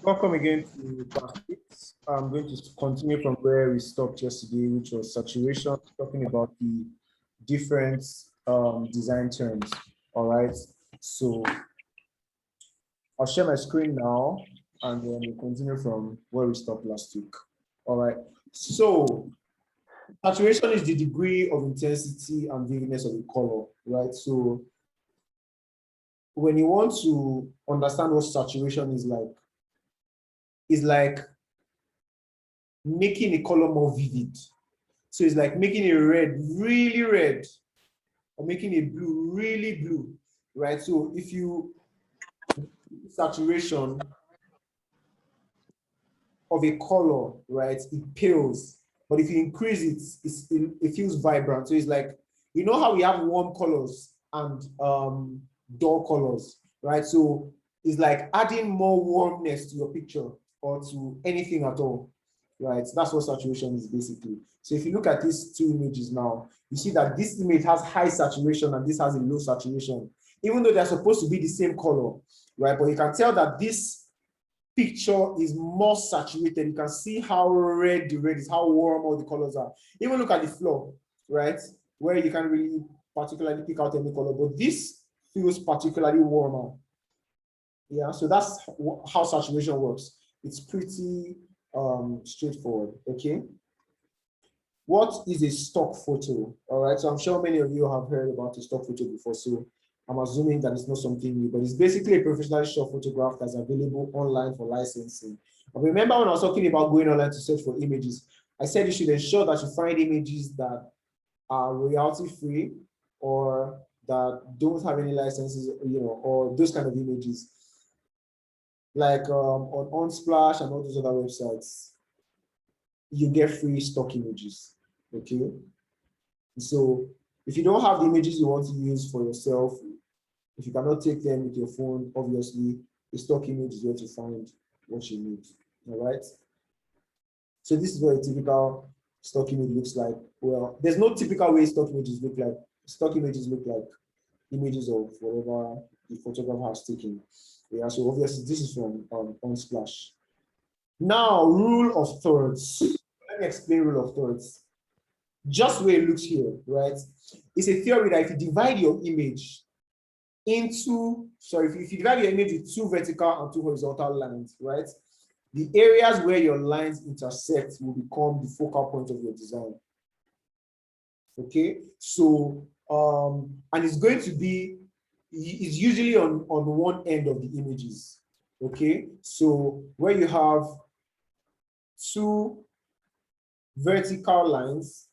Welcome again to class 6. I'm going to continue from where we stopped yesterday, which was saturation, talking about the different design terms. All right. So I'll share my screen now, and then we'll continue from where we stopped last week. All right. So saturation is the degree of intensity and vividness of a color, right? So when you want to understand what saturation is like making a color more vivid. So it's like making a red really red or making a blue really blue, right? So if you saturation of a color, right, it pales. But if you increase it, it feels vibrant. So it's like, you know how we have warm colors and dull colors, right? So it's like adding more warmness to your picture or to anything at all, right? That's what saturation is basically. So if you look at these two images now, you see that this image has high saturation and this has a low saturation, even though they're supposed to be the same color, right? But you can tell that this picture is more saturated. You can see how red the red is, how warm all the colors are. Even look at the floor, right? Where you can't really particularly pick out any color, but this feels particularly warmer. Yeah, so that's how saturation works. It's pretty straightforward, okay? What is a stock photo? All right, so I'm sure many of you have heard about a stock photo before, so I'm assuming that it's not something new, but it's basically a professional shot photograph that's available online for licensing. And remember when I was talking about going online to search for images, I said you should ensure that you find images that are royalty free or that don't have any licenses, or those kind of images. Like on Unsplash and all those other websites, you get free stock images, okay? So if you don't have the images you want to use for yourself, if you cannot take them with your phone, obviously, the stock image is where to find what you need, all right? So this is what a typical stock image looks like. Well, there's no typical way stock images look like. Stock images look like images of whatever the photographer has taken. Yeah, so obviously this is from Unsplash. Now, rule of thirds. Let me explain rule of thirds. Just the way it looks here, right? It's a theory that if you divide your image into, if you divide your image with two vertical and two horizontal lines, right? The areas where your lines intersect will become the focal point of your design. Okay, so and it's going to be, it's usually on one end of the images. Okay, so where you have two vertical lines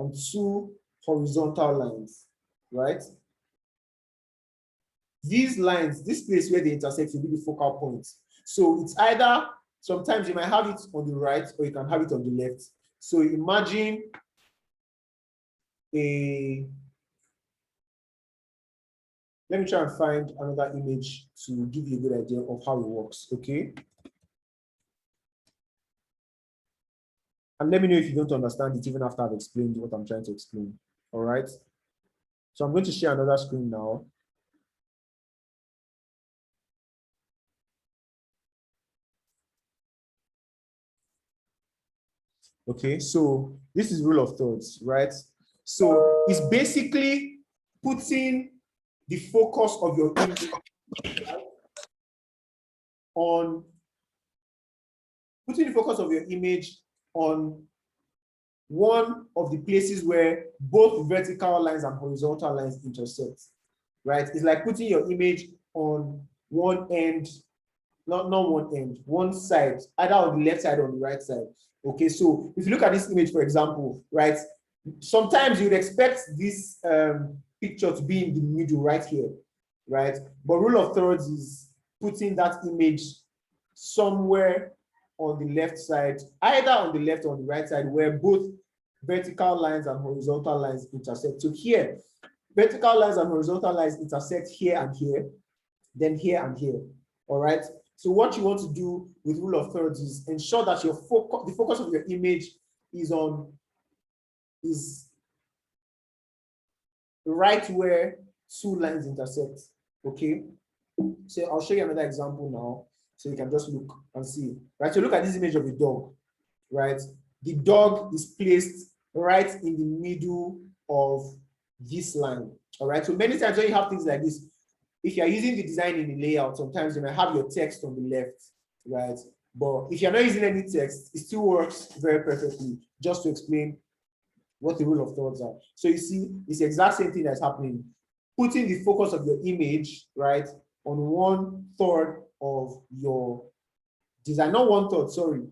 and two horizontal lines, right? These lines, this place where they intersect will be the focal point. So it's either, sometimes you might have it on the right or you can have it on the left. So imagine let me try and find another image to give you a good idea of how it works, okay? And let me know if you don't understand it even after I've explained what I'm trying to explain, all right? So I'm going to share another screen now. Okay, so this is rule of thirds, right? So it's basically putting the focus of your image on, one of the places where both vertical lines and horizontal lines intersect, right? It's like putting your image on one end, not one end, one side, either on the left side or on the right side. Okay, so if you look at this image, for example, right, sometimes you'd expect this picture to be in the middle right here, right? But rule of thirds is putting that image somewhere on the left side, either on the left or on the right side, where both vertical lines and horizontal lines intersect. So here, vertical lines and horizontal lines intersect here and here, then here and here, all right? So what you want to do with rule of thirds is ensure that the focus of your image is right where two lines intersect, okay? So I'll show you another example now. So you can just look and see, right? So look at this image of a dog, right? The dog is placed right in the middle of this line, all right? So many times when you have things like this, if you're using the design in the layout, sometimes you might have your text on the left, right? But if you're not using any text, it still works very perfectly, just to explain what the rule of thirds are. So you see, it's the exact same thing that's happening. Putting the focus of your image, right, on 1/3 of your design, not 1/3, sorry,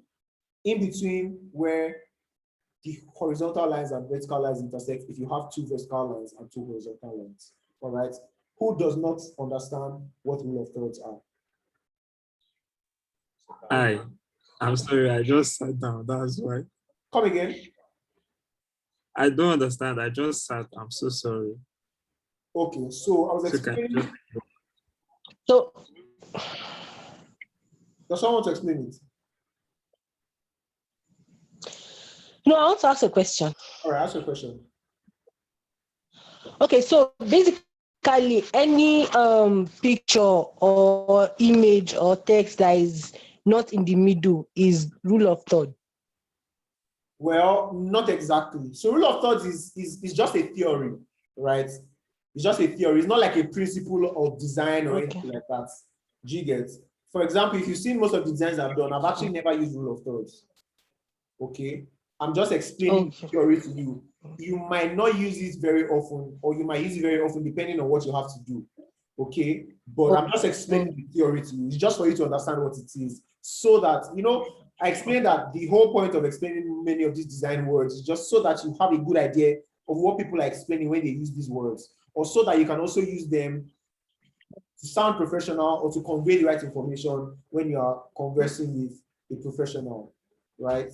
in between where the horizontal lines and vertical lines intersect, if you have 2 vertical lines and 2 horizontal lines, all right? Who does not understand what rule of thirds are? I'm sorry, I just sat down, that's why. Come again. I don't understand, I just sat, I'm so sorry. Okay, so I was explaining. So, does someone want to explain it? no, I want to ask a question. All right, ask your question. Okay, so basically any picture or image or text that is not in the middle is rule of third. Well, not exactly. So rule of thirds is just a theory, right? It's just a theory. It's not like a principle of design or anything like that. Do you get? For example, if you've seen most of the designs I've done, I've actually never used rule of thirds. Okay? I'm just explaining theory to you. You might not use it very often, or you might use it very often depending on what you have to do. Okay? But I'm just explaining the theory to you. It's just for you to understand what it is. So that, you know, I explained that the whole point of explaining many of these design words is just so that you have a good idea of what people are explaining when they use these words, or so that you can also use them to sound professional or to convey the right information when you are conversing with a professional, right?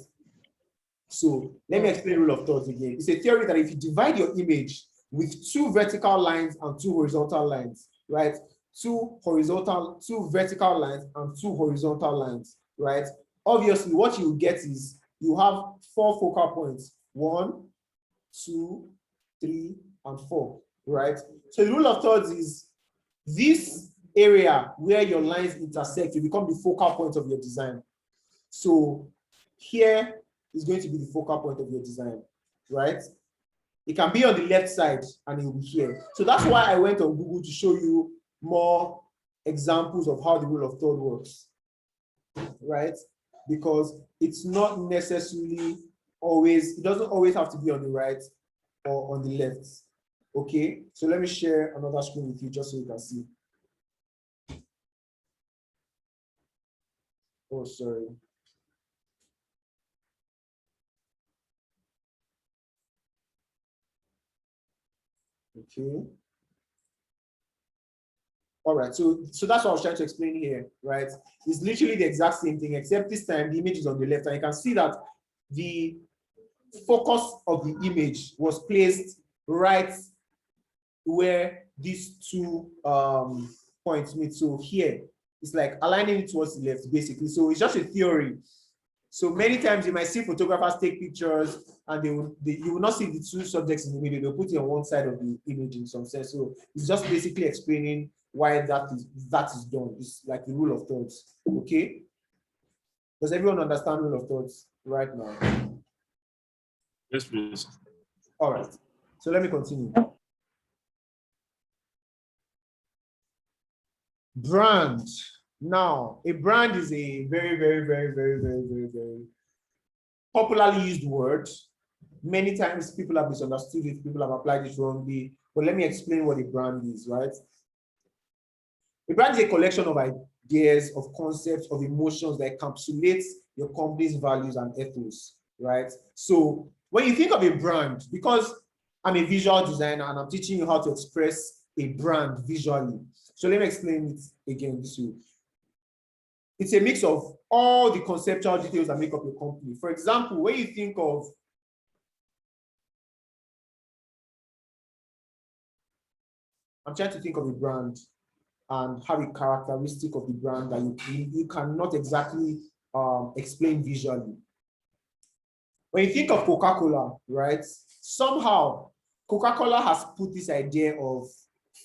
So let me explain rule of thirds again. It's a theory that if you divide your image with 2 vertical lines and 2 horizontal lines, right? 2 vertical lines and 2 horizontal lines, right? Obviously, what you get is you have 4 focal points: 1, 2, 3, and 4, right? So the rule of thirds is this area where your lines intersect will become the focal point of your design. So here is going to be the focal point of your design, right? It can be on the left side and it will be here. So that's why I went on Google to show you more examples of how the rule of third works, right? Because it's not necessarily always, it doesn't always have to be on the right or on the left. Okay, so let me share another screen with you just so you can see. Oh, sorry. Okay. All right, so that's what I was trying to explain here, right? It's literally the exact same thing, except this time the image is on the left, and you can see that the focus of the image was placed right where these 2 points meet. So here, it's like aligning it towards the left, basically. So it's just a theory. So many times you might see photographers take pictures and you will not see the 2 subjects in the middle. They'll put it on one side of the image in some sense. So it's just basically explaining why that is done. It's like the rule of thirds. Okay? Does everyone understand rule of thirds right now? Yes, please. All right. So let me continue. Brand. Now, a brand is a very, very, very, very, very, very, very popularly used word. Many times people have misunderstood it, people have applied it wrongly, but let me explain what a brand is, right? A brand is a collection of ideas, of concepts, of emotions that encapsulates your company's values and ethos, right? So when you think of a brand, because I'm a visual designer and I'm teaching you how to express a brand visually. So let me explain it again this way. It's a mix of all the conceptual details that make up your company. For example, when you think of I'm trying to think of a brand and have a characteristic of the brand that you cannot exactly explain visually. When you think of Coca-Cola, right? Somehow, Coca-Cola has put this idea of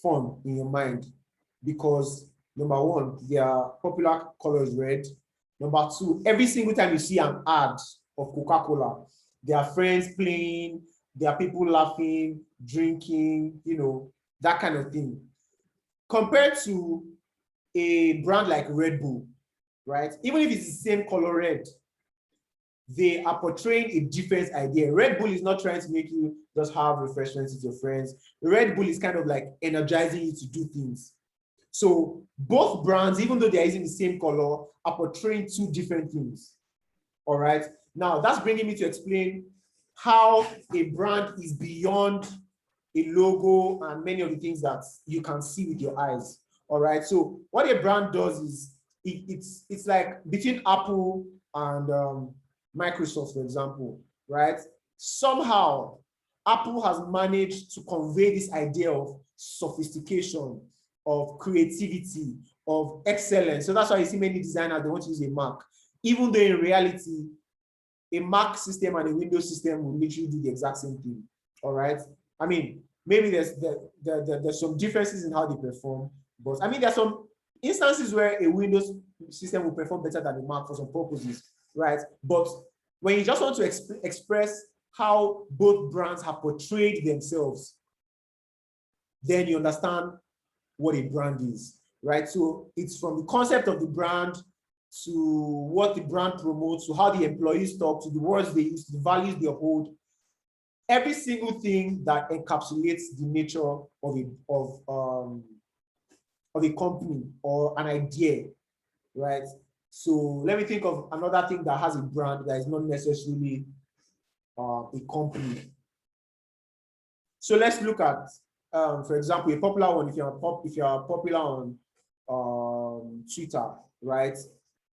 fun in your mind because Number one, their popular color is red. Number two, every single time you see an ad of Coca-Cola, there are friends playing, there are people laughing, drinking, you know, that kind of thing. Compared to a brand like Red Bull, right? Even if it's the same color red, they are portraying a different idea. Red Bull is not trying to make you just have refreshments with your friends. Red Bull is kind of like energizing you to do things. So both brands, even though they're using the same color, are portraying two different things. All right. Now that's bringing me to explain how a brand is beyond a logo and many of the things that you can see with your eyes. All right. So what a brand does is it's like between Apple and Microsoft, for example, right? Somehow Apple has managed to convey this idea of sophistication, of creativity, of excellence. So that's why you see many designers, they want to use a Mac, even though in reality, a Mac system and a Windows system will literally do the exact same thing. All right. I mean, maybe there's some differences in how they perform, but I mean, there's some instances where a Windows system will perform better than a Mac for some purposes, right? But when you just want to express how both brands have portrayed themselves, then you understand what a brand is, right? So it's from the concept of the brand to what the brand promotes, to how the employees talk, to the words they use, to the values they uphold. Every single thing that encapsulates the nature of a company or an idea, right? So let me think of another thing that has a brand that is not necessarily a company. So let's look at, for example, a popular one. If you're popular on Twitter, right?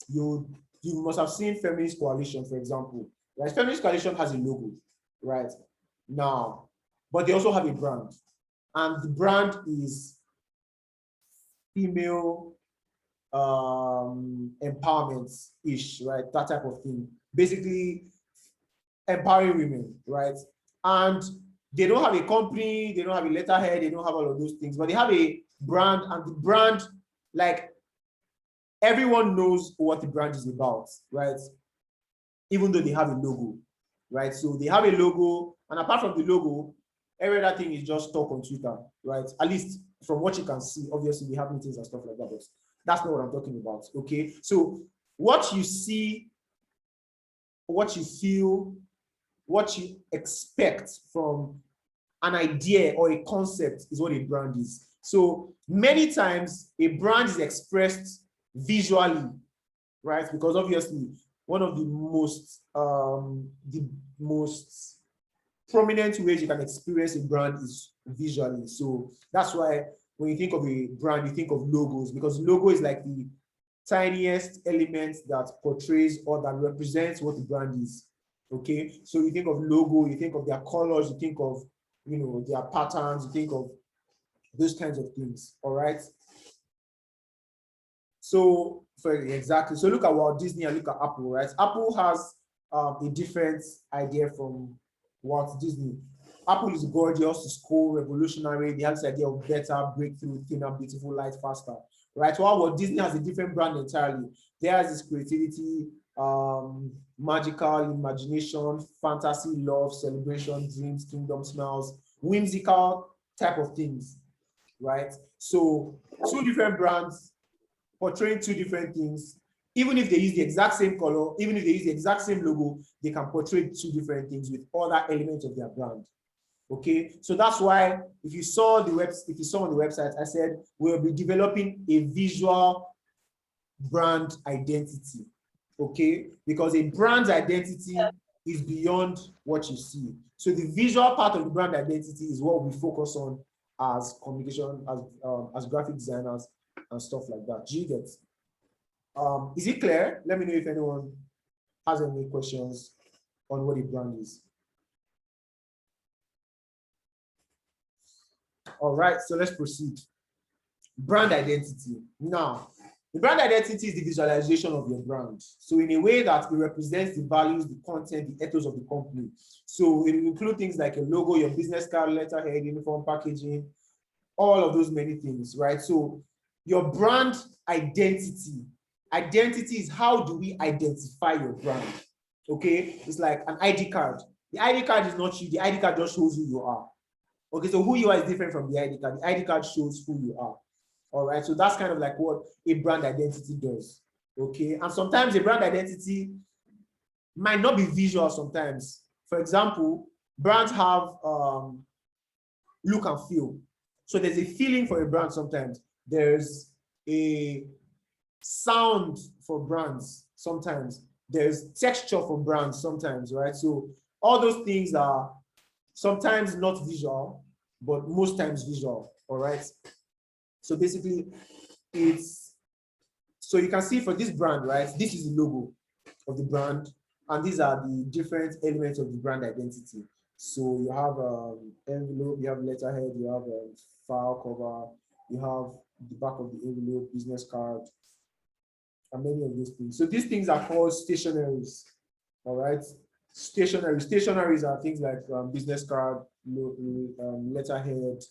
You must have seen Feminist Coalition, for example. Right? Feminist Coalition has a logo, right? Now, but they also have a brand, and the brand is female empowerment-ish, right? That type of thing. Basically, empowering women, right? And they don't have a company, they don't have a letterhead, they don't have all of those things, but they have a brand, and the brand, like, everyone knows what the brand is about, right? Even though they have a logo, right? So they have a logo, and apart from the logo, every other thing is just talk on Twitter, right? At least from what you can see. Obviously, we have meetings and stuff like that, but that's not what I'm talking about, okay? So what you see, what you feel, what you expect from an idea or a concept is what a brand is. So many times a brand is expressed visually, right? Because obviously one of the most prominent ways you can experience a brand is visually. So that's why when you think of a brand, you think of logos, because logo is like the tiniest element that portrays or that represents what the brand is. Okay, so you think of logo, you think of their colors, you think of, you know, their patterns, you think of those kinds of things. All right. So exactly. So look at Walt Disney and look at Apple, right? Apple has a different idea from Walt Disney. Apple is gorgeous, it's cool, revolutionary. They have this idea of better, breakthrough, thinner, beautiful, light, faster, right? While Walt Disney has a different brand entirely. Theirs is creativity, magical, imagination, fantasy, love, celebration, dreams, kingdom, smiles, whimsical type of things, right? So two different brands portraying two different things. Even if they use the exact same color, even if they use the exact same logo, they can portray two different things with other elements of their brand. Okay, so that's why if you saw on the website, I said we'll be developing a visual brand identity. Okay, because a brand identity is beyond what you see. So the visual part of the brand identity is what we focus on as communication, as graphic designers and stuff like that. Do you get? Is it clear? Let me know if anyone has any questions on what a brand is. All right, so let's proceed. Brand identity. Now, the brand identity is the visualization of your brand. So in a way that it represents the values, the content, the ethos of the company. So it will include things like a logo, your business card, letterhead, uniform, packaging, all of those many things, right? So your brand identity. Identity is how do we identify your brand? Okay, it's like an ID card. The ID card is not you, the ID card just shows who you are. Okay, so who you are is different from the ID card. The ID card shows who you are. All right, so that's kind of like what a brand identity does. Okay, and sometimes a brand identity might not be visual sometimes. For example, brands have look and feel. So there's a feeling for a brand sometimes. There's a sound for brands sometimes. There's texture for brands sometimes, right? So all those things are sometimes not visual, but most times visual, all right? So basically, so you can see for this brand, right? This is the logo of the brand, and these are the different elements of the brand identity. So you have envelope, you have letterhead, you have file cover, you have the back of the envelope, business card, and many of those things. So these things are called stationaries, all right? Stationaries are things like business card, letterhead,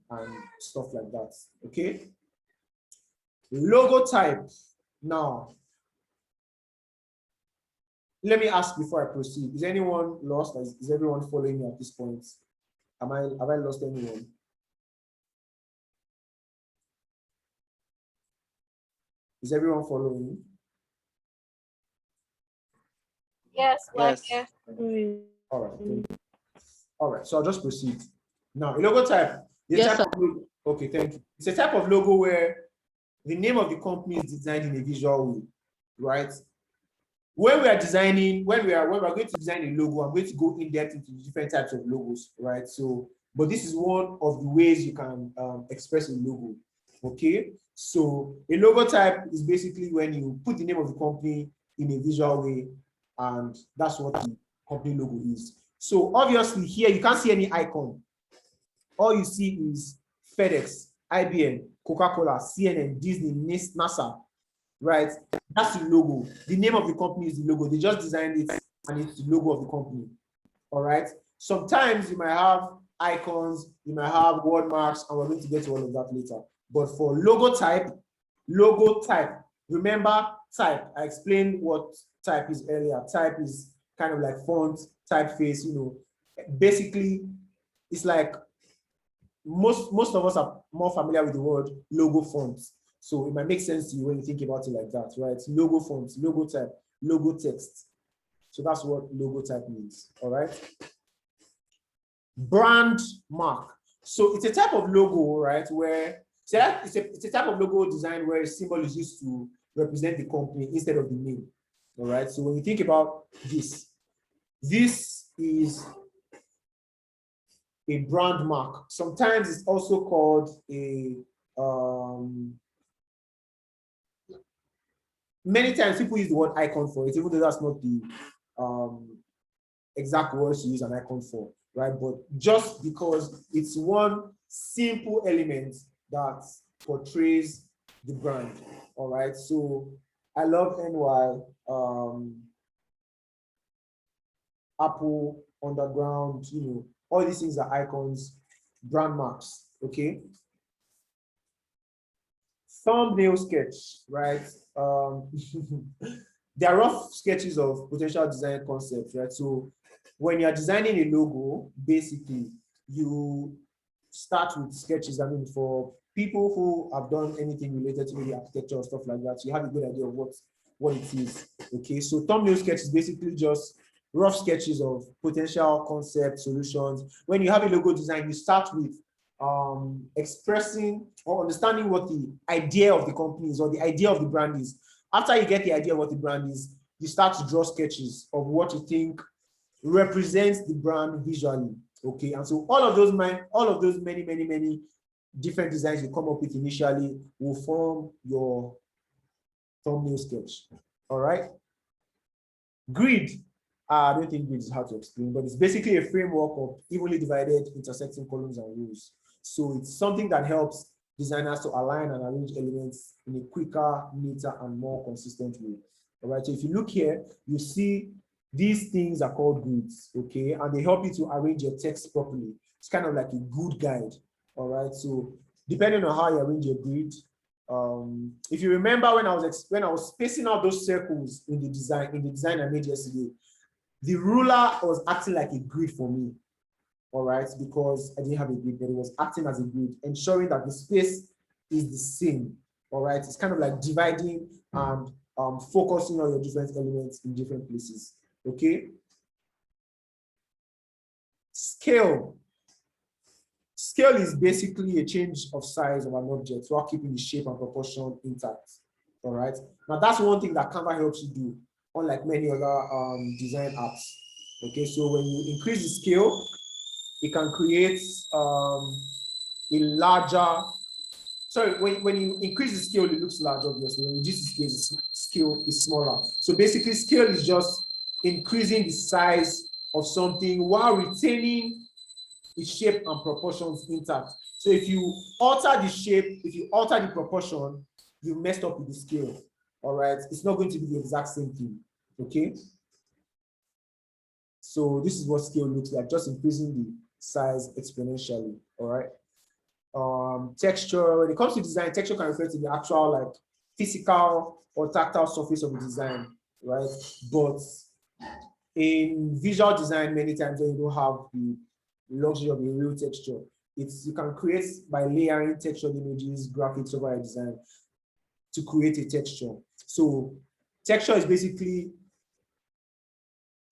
and stuff like that, okay? Logo type. Now, let me ask before I proceed. Is anyone lost? Is everyone following me at this point? Have I lost anyone? Is everyone following? Yes, Yes. yes. All right. All right. So I'll just proceed. Now, a logo type. Yes, sir. Okay, thank you. It's a type of logo where the name of the company is designed in a visual way, right? When we are going to design a logo, I'm going to go in depth into different types of logos, right? So, but this is one of the ways you can express a logo. Okay, so a logo type is basically when you put the name of the company in a visual way, and that's what the company logo is. So obviously here you can't see any icon. All you see is FedEx, IBM, Coca-Cola, CNN, Disney, NASA, right? That's the logo. The name of the company is the logo. They just designed it and it's the logo of the company. All right. Sometimes you might have icons, you might have word marks, and we're going to get to all of that later. But for logo type, remember type. I explained what type is earlier. Type is kind of like font, typeface, you know. Basically, it's like most of us are more familiar with the word logo fonts. So it might make sense to you when you think about it like that, right? Logo fonts, logo type, logo text. So that's what logo type means, all right? Brand mark. So it's a type of logo, right, where it's a type of logo design where a symbol is used to represent the company instead of the name, all right? So when you think about this is a brand mark. Sometimes it's also called a many times people use the word icon for it, even though that's not the exact words to use an icon for, right? But just because it's one simple element that portrays the brand, all right? So I love NY, Apple, Underground, you know, all these things are icons, brand marks, okay? Thumbnail sketch, right? There are rough sketches of potential design concepts, right? So when you're designing a logo, basically, you start with sketches. I mean, for people who have done anything related to maybe architecture or stuff like that, you have a good idea of what it is, okay? So thumbnail sketch is basically just rough sketches of potential concept solutions. When you have a logo design, you start with expressing or understanding what the idea of the company is or the idea of the brand is. After you get the idea of what the brand is, you start to draw sketches of what you think represents the brand visually, okay? And so all of those many different designs you come up with initially will form your thumbnail sketch, all right? Grid. I don't think grid is hard to explain, but it's basically a framework of evenly divided intersecting columns and rows. So it's something that helps designers to align and arrange elements in a quicker, neater, and more consistent way. All right, so if you look here, you see these things are called grids, okay? And they help you to arrange your text properly. It's kind of like a good guide, all right? So depending on how you arrange your grid, if you remember when I was spacing out those circles in the design I made yesterday, the ruler was acting like a grid for me. All right, because I didn't have a grid, but it was acting as a grid, ensuring that the space is the same. All right, it's kind of like dividing and focusing on your different elements in different places. Okay. Scale. Scale is basically a change of size of an object while keeping the shape and proportion intact. All right. Now that's one thing that Canva helps you do, unlike many other design apps. Okay, so when you increase the scale, it can create a larger. Sorry, when you increase the scale, it looks large, obviously. When you reduce the scale is smaller. So basically, scale is just increasing the size of something while retaining its shape and proportions intact. So if you alter the shape, if you alter the proportion, you messed up with the scale. All right, it's not going to be the exact same thing. Okay. So this is what scale looks like, just increasing the size exponentially. All right. Texture, when it comes to design, texture can refer to the actual like physical or tactile surface of the design, right? But in visual design, many times when you don't have the luxury of a real texture, you can create by layering textured images, graphics over a design to create a texture. So texture is basically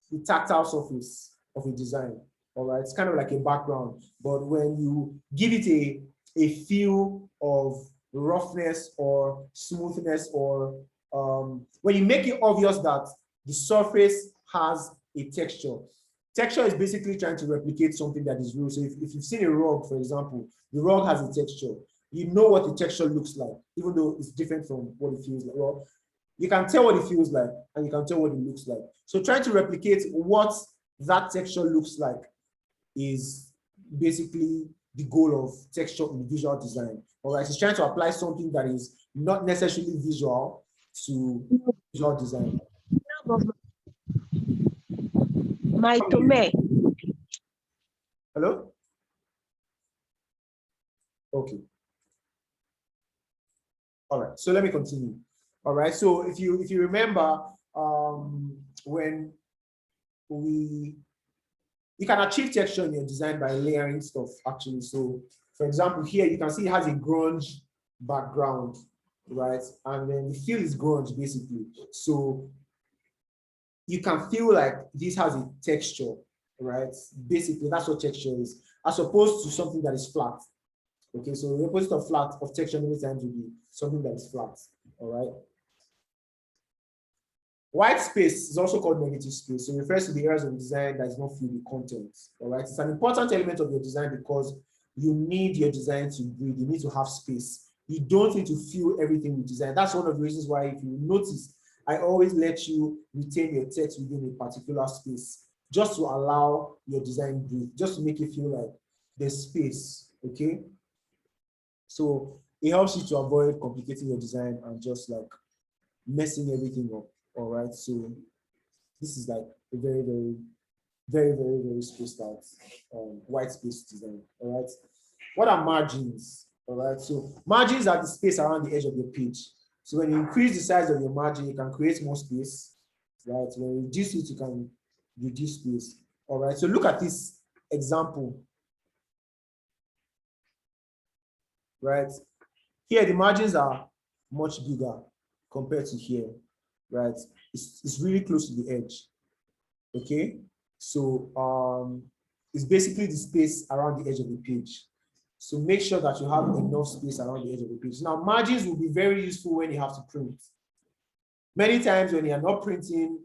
the tactile surface of a design. All right, it's kind of like a background, but when you give it a feel of roughness or smoothness, or when you make it obvious that the surface has a texture. Texture is basically trying to replicate something that is real. So if you've seen a rug, for example, the rug has a texture. You know what the texture looks like, even though it's different from what it feels like. Well, you can tell what it feels like, and you can tell what it looks like. So trying to replicate what that texture looks like is basically the goal of texture in visual design. All right, it's trying to apply something that is not necessarily visual to visual design. My tome. Hello? Okay. All right, so let me continue. All right, so if you remember, when you can achieve texture in your design by layering stuff, actually. So for example, here you can see it has a grunge background, right? And then the feel is grunge basically. So you can feel like this has a texture, right? Basically, that's what texture is, as opposed to something that is flat. Okay, so the opposite of flat, of texture many times will be something that is flat, all right? White space is also called negative space. So it refers to the areas of design that is not filled with content. All right. It's an important element of your design because you need your design to breathe. You need to have space. You don't need to fill everything with design. That's one of the reasons why, if you notice, I always let you retain your text within a particular space, just to allow your design breathe, just to make you feel like there's space. Okay. So it helps you to avoid complicating your design and just like messing everything up. All right, so this is like a very spaced out white space design. All right, what are margins? All right, so margins are the space around the edge of your page. So when you increase the size of your margin, you can create more space, right? When you reduce it, you can reduce space. All right, so look at this example, right? Here, the margins are much bigger compared to here, right? It's really close to the edge. Okay, so it's basically the space around the edge of the page. So make sure that you have enough space around the edge of the page. Now, margins will be very useful when you have to print. Many times when you are not printing,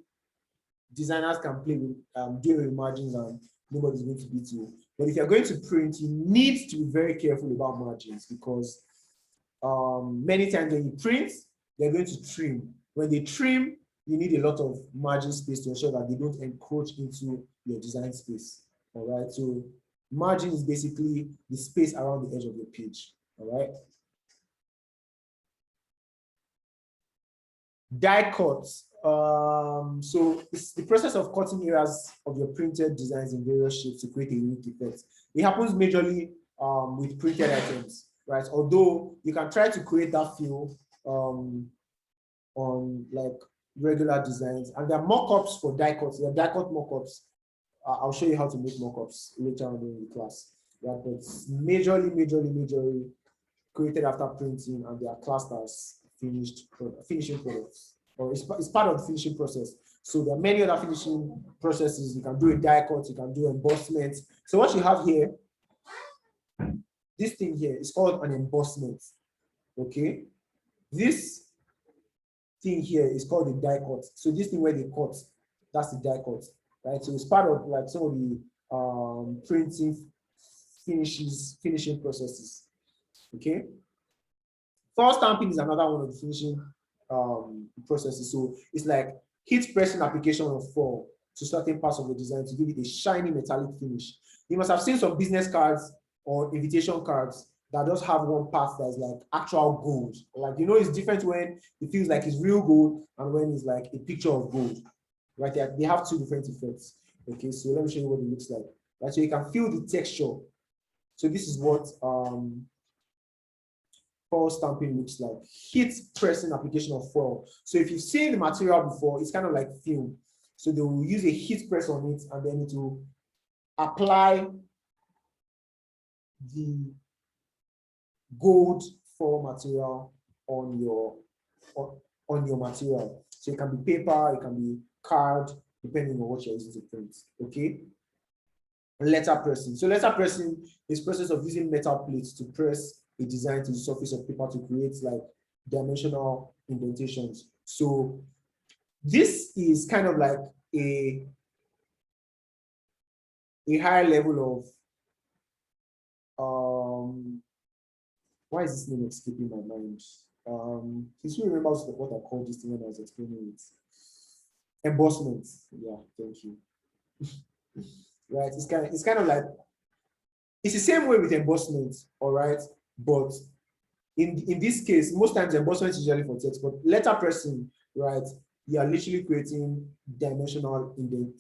designers can play with deal with margins and nobody's going to beat you. But if you're going to print, you need to be very careful about margins, because many times when you print, they're going to trim. When they trim, you need a lot of margin space to ensure that they don't encroach into your design space. All right, so margin is basically the space around the edge of your page. All right. Die cuts. So it's the process of cutting areas of your printed designs in various shapes to create a unique effect. It happens majorly with printed items. right? Although you can try to create that feel on like regular designs, and there are mock-ups for die cuts. There are die cut mock-ups. I'll show you how to make mock-ups later on in the class. Right? But it's majorly created after printing, and they are classed as finishing products, or it's part of the finishing process. So there are many other finishing processes. You can do a die cut, you can do embossment. So what you have here, this thing here is called an embossment. Okay, this thing here is called a die cut. So this thing where they cut, that's the die cut, right? So it's part of like some of the printing finishing processes. Okay. Foil stamping is another one of the finishing processes. So it's like heat pressing application of foil to certain parts of the design to give it a shiny metallic finish. You must have seen some business cards or invitation cards that just have one part that's like actual gold. Like, you know, it's different when it feels like it's real gold and when it's like a picture of gold, right? They have two different effects. Okay, so let me show you what it looks like. Right, so you can feel the texture. So this is what foil stamping looks like. Heat pressing application of foil. So if you've seen the material before, it's kind of like film. So they will use a heat press on it and then it will apply the gold foil material on your material. So it can be paper, it can be card, depending on what you're using to print. Okay. Letter pressing. So letter pressing is process of using metal plates to press a design to the surface of paper to create like dimensional indentations. So this is kind of like a higher level of why is this name escaping my mind? Please remember what I called this thing when I was explaining it. Embossment. Yeah, thank you. Right, it's kind of like it's the same way with embossment, all right, but in this case, most times embossment is usually for text, but letter pressing, right, you are literally creating dimensional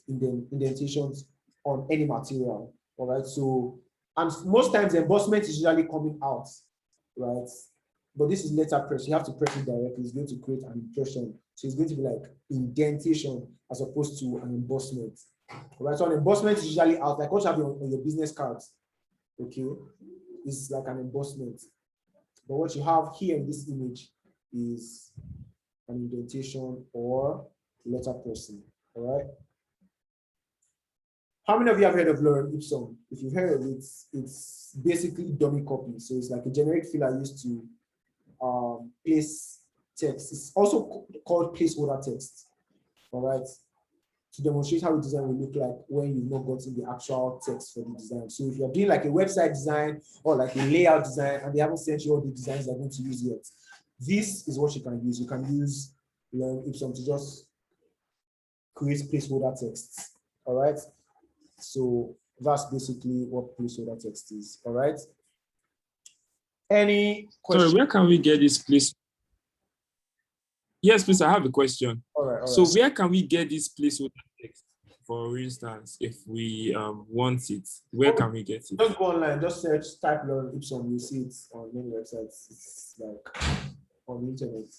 indentations on any material, all right. So, and most times embossment is usually coming out, right, but this is letter press. You have to press it directly. It's going to create an impression, so it's going to be like indentation as opposed to an embossment. Right, so an embossment is usually out, like what you have on your business cards. Okay, it's like an embossment. But what you have here in this image is an indentation or letter pressing. All right. How many of you have heard of lorem ipsum? If you've heard of it, it's basically dummy copy. So it's like a generic filler used to place text. It's also called placeholder text. All right. To demonstrate how the design will look like when you've not gotten the actual text for the design. So if you're doing like a website design or like a layout design and they haven't sent you all the designs they're going to use yet, this is what you can use. You can use lorem ipsum to just create placeholder texts. All right. So that's basically what placeholder text is. All right. Any questions? Sorry, where can we get this place? Yes, please, I have a question. All right. So where can we get this placeholder text? For instance, if we want it, where can we get it? Just go online, just search, type lorem ipsum, you see it on many websites. It's like on the internet.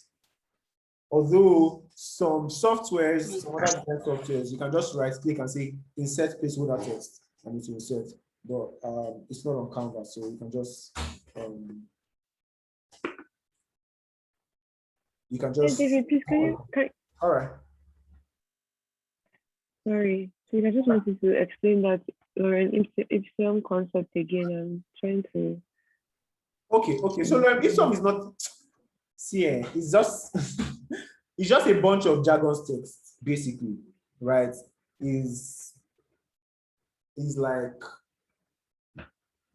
Although some softwares, some other design softwares, you can just right click and say insert placeholder text and it will insert. But it's not on Canva, so you can just David, please all right. Sorry. So I just wanted to explain that lorem ipsum concept again. I'm trying to. Okay. So lorem ipsum is not. See, it's just it's just a bunch of jargon text, basically, right? Is like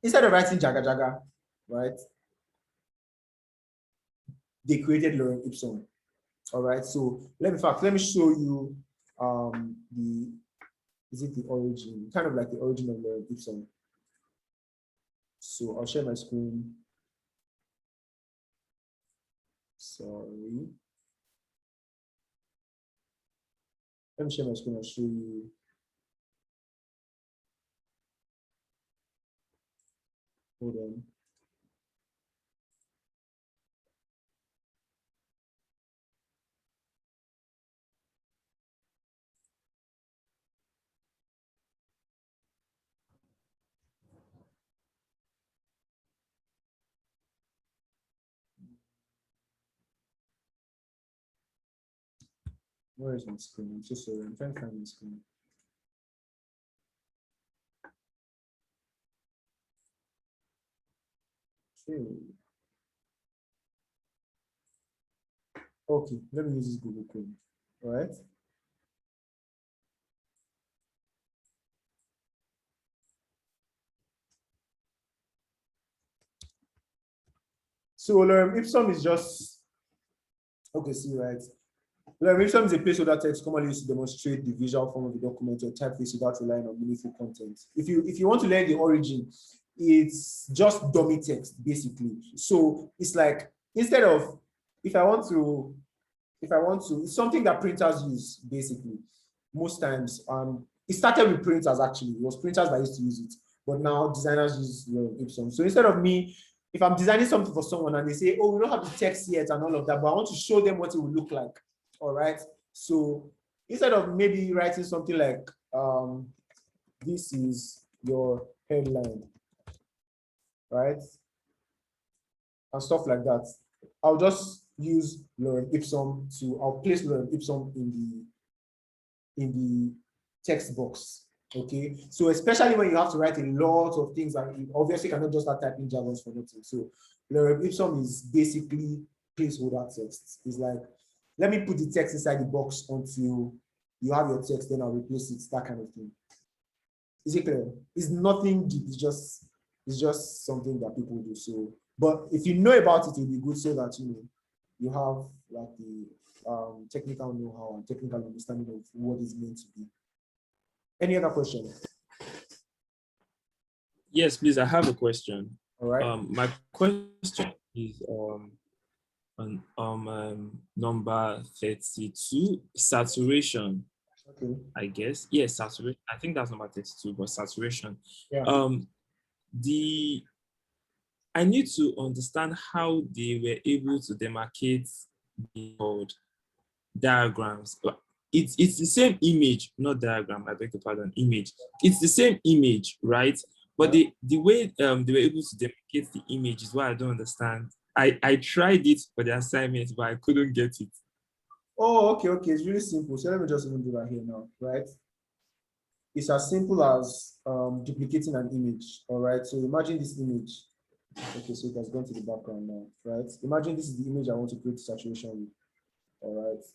instead of writing jaga jaga, right? They created lorem ipsum. All right. So let me show you the origin, kind of like the origin of lorem ipsum. So I'll share my screen. Sorry. Let me share my screen and show you. Hold on. Where is my screen? I'm so sorry. I'm trying to find my screen. Okay. Okay, let me use this Google Chrome. All right. So lorem ipsum is just okay. See, right. Lorem ipsum is a placeholder text commonly used to demonstrate the visual form of the document or typeface without relying on meaningful content. If you want to learn the origin, it's just dummy text basically. So it's like instead of if I want to it's something that printers use basically most times. It started with printers actually. It was printers that used to use it, but now designers use lorem ipsum. So instead of me, if I'm designing something for someone and they say, "Oh, we don't have the text yet" and all of that, but I want to show them what it would look like. All right. So instead of maybe writing something like, "This is your headline," right, and stuff like that, I'll just use lorem ipsum I'll place lorem ipsum in the text box. Okay, so especially when you have to write a lot of things, and you obviously cannot just start typing jargons for nothing. So lorem ipsum is basically placeholder text. It's like, let me put the text inside the box until you have your text, then I'll replace it, that kind of thing. Is it clear? It's nothing deep, it's just something that people do. So, but if you know about it, it'll be good so that you have like the technical know-how and technical understanding of what is meant to be. Any other question? Yes, please. I have a question. All right. My question is on number 32, saturation. Okay. I guess. Yes, saturation. I think that's number 32, but saturation. Yeah. I need to understand how they were able to demarcate the diagrams. It's the same image, not diagram, I beg your pardon, image. It's the same image, right? But the way they were able to demarcate the image is what I don't understand. I tried it for the assignment, but I couldn't get it. Oh, okay. It's really simple. So let me just even do that here now, right? It's as simple as duplicating an image. All right. So imagine this image. Okay, so it has gone to the background now, right? Imagine this is the image I want to create saturation with. All right.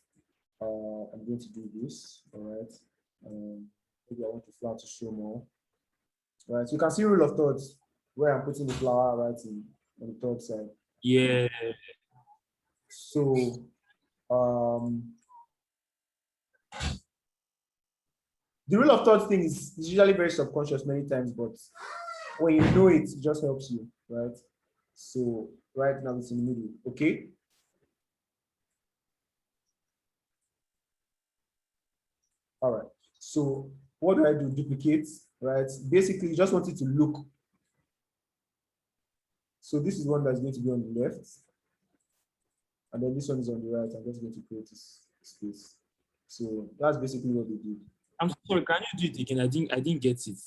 I'm going to do this. All right. Maybe I want the flower to show more. Right. So you can see rule of thirds where I'm putting the flower right on the third side. Yeah. So the rule of thirds thing is usually very subconscious many times, but when you know it, it just helps you, right? So right now it's in the middle, okay? All right. So what do I do? Duplicate, right? Basically, you just want it to look. So this is one that's going to be on the left. And then this one is on the right. I'm just going to create this space. So that's basically what we did. I'm sorry, can you do it again? I didn't get it.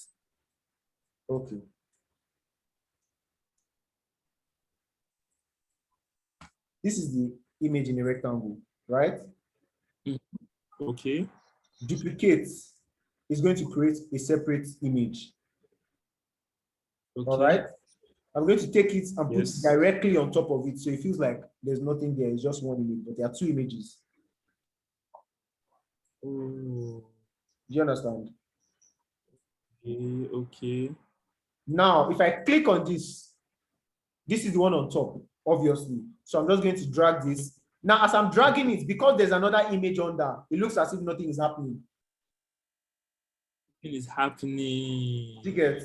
Okay. This is the image in a rectangle, right? Okay. Duplicate is going to create a separate image. Okay. All right. I'm going to take it and put it Yes. directly on top of it. So it feels like there's nothing there. It's just one image, but there are two images. Oh, Do you understand? okay. Now, if I click on this, this is the one on top, obviously. So I'm just going to drag this. Now, as I'm dragging it, because there's another image under, it looks as if nothing is happening. Nothing is happening. Do you get?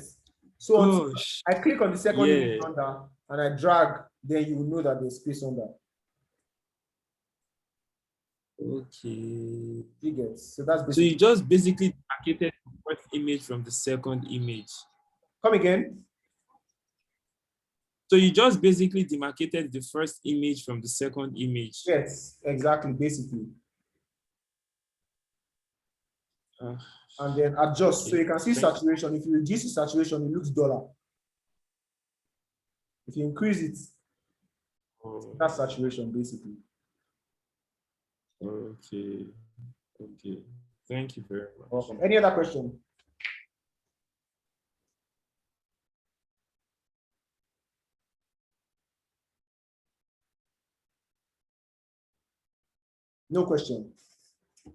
So until I click on the second image Yeah. under and I drag, then you will know that there's space under. Okay. You get? So that's So basically. you just basically demarcated the first image from the second image. Come again? So you just basically demarcated the first image from the second image. Yes, exactly, basically. And then adjust. Okay. So you can see saturation. If you reduce the saturation, it looks duller. If you increase it, that's saturation, basically. Okay. Okay. Thank you very much. Welcome. Any other question? No question.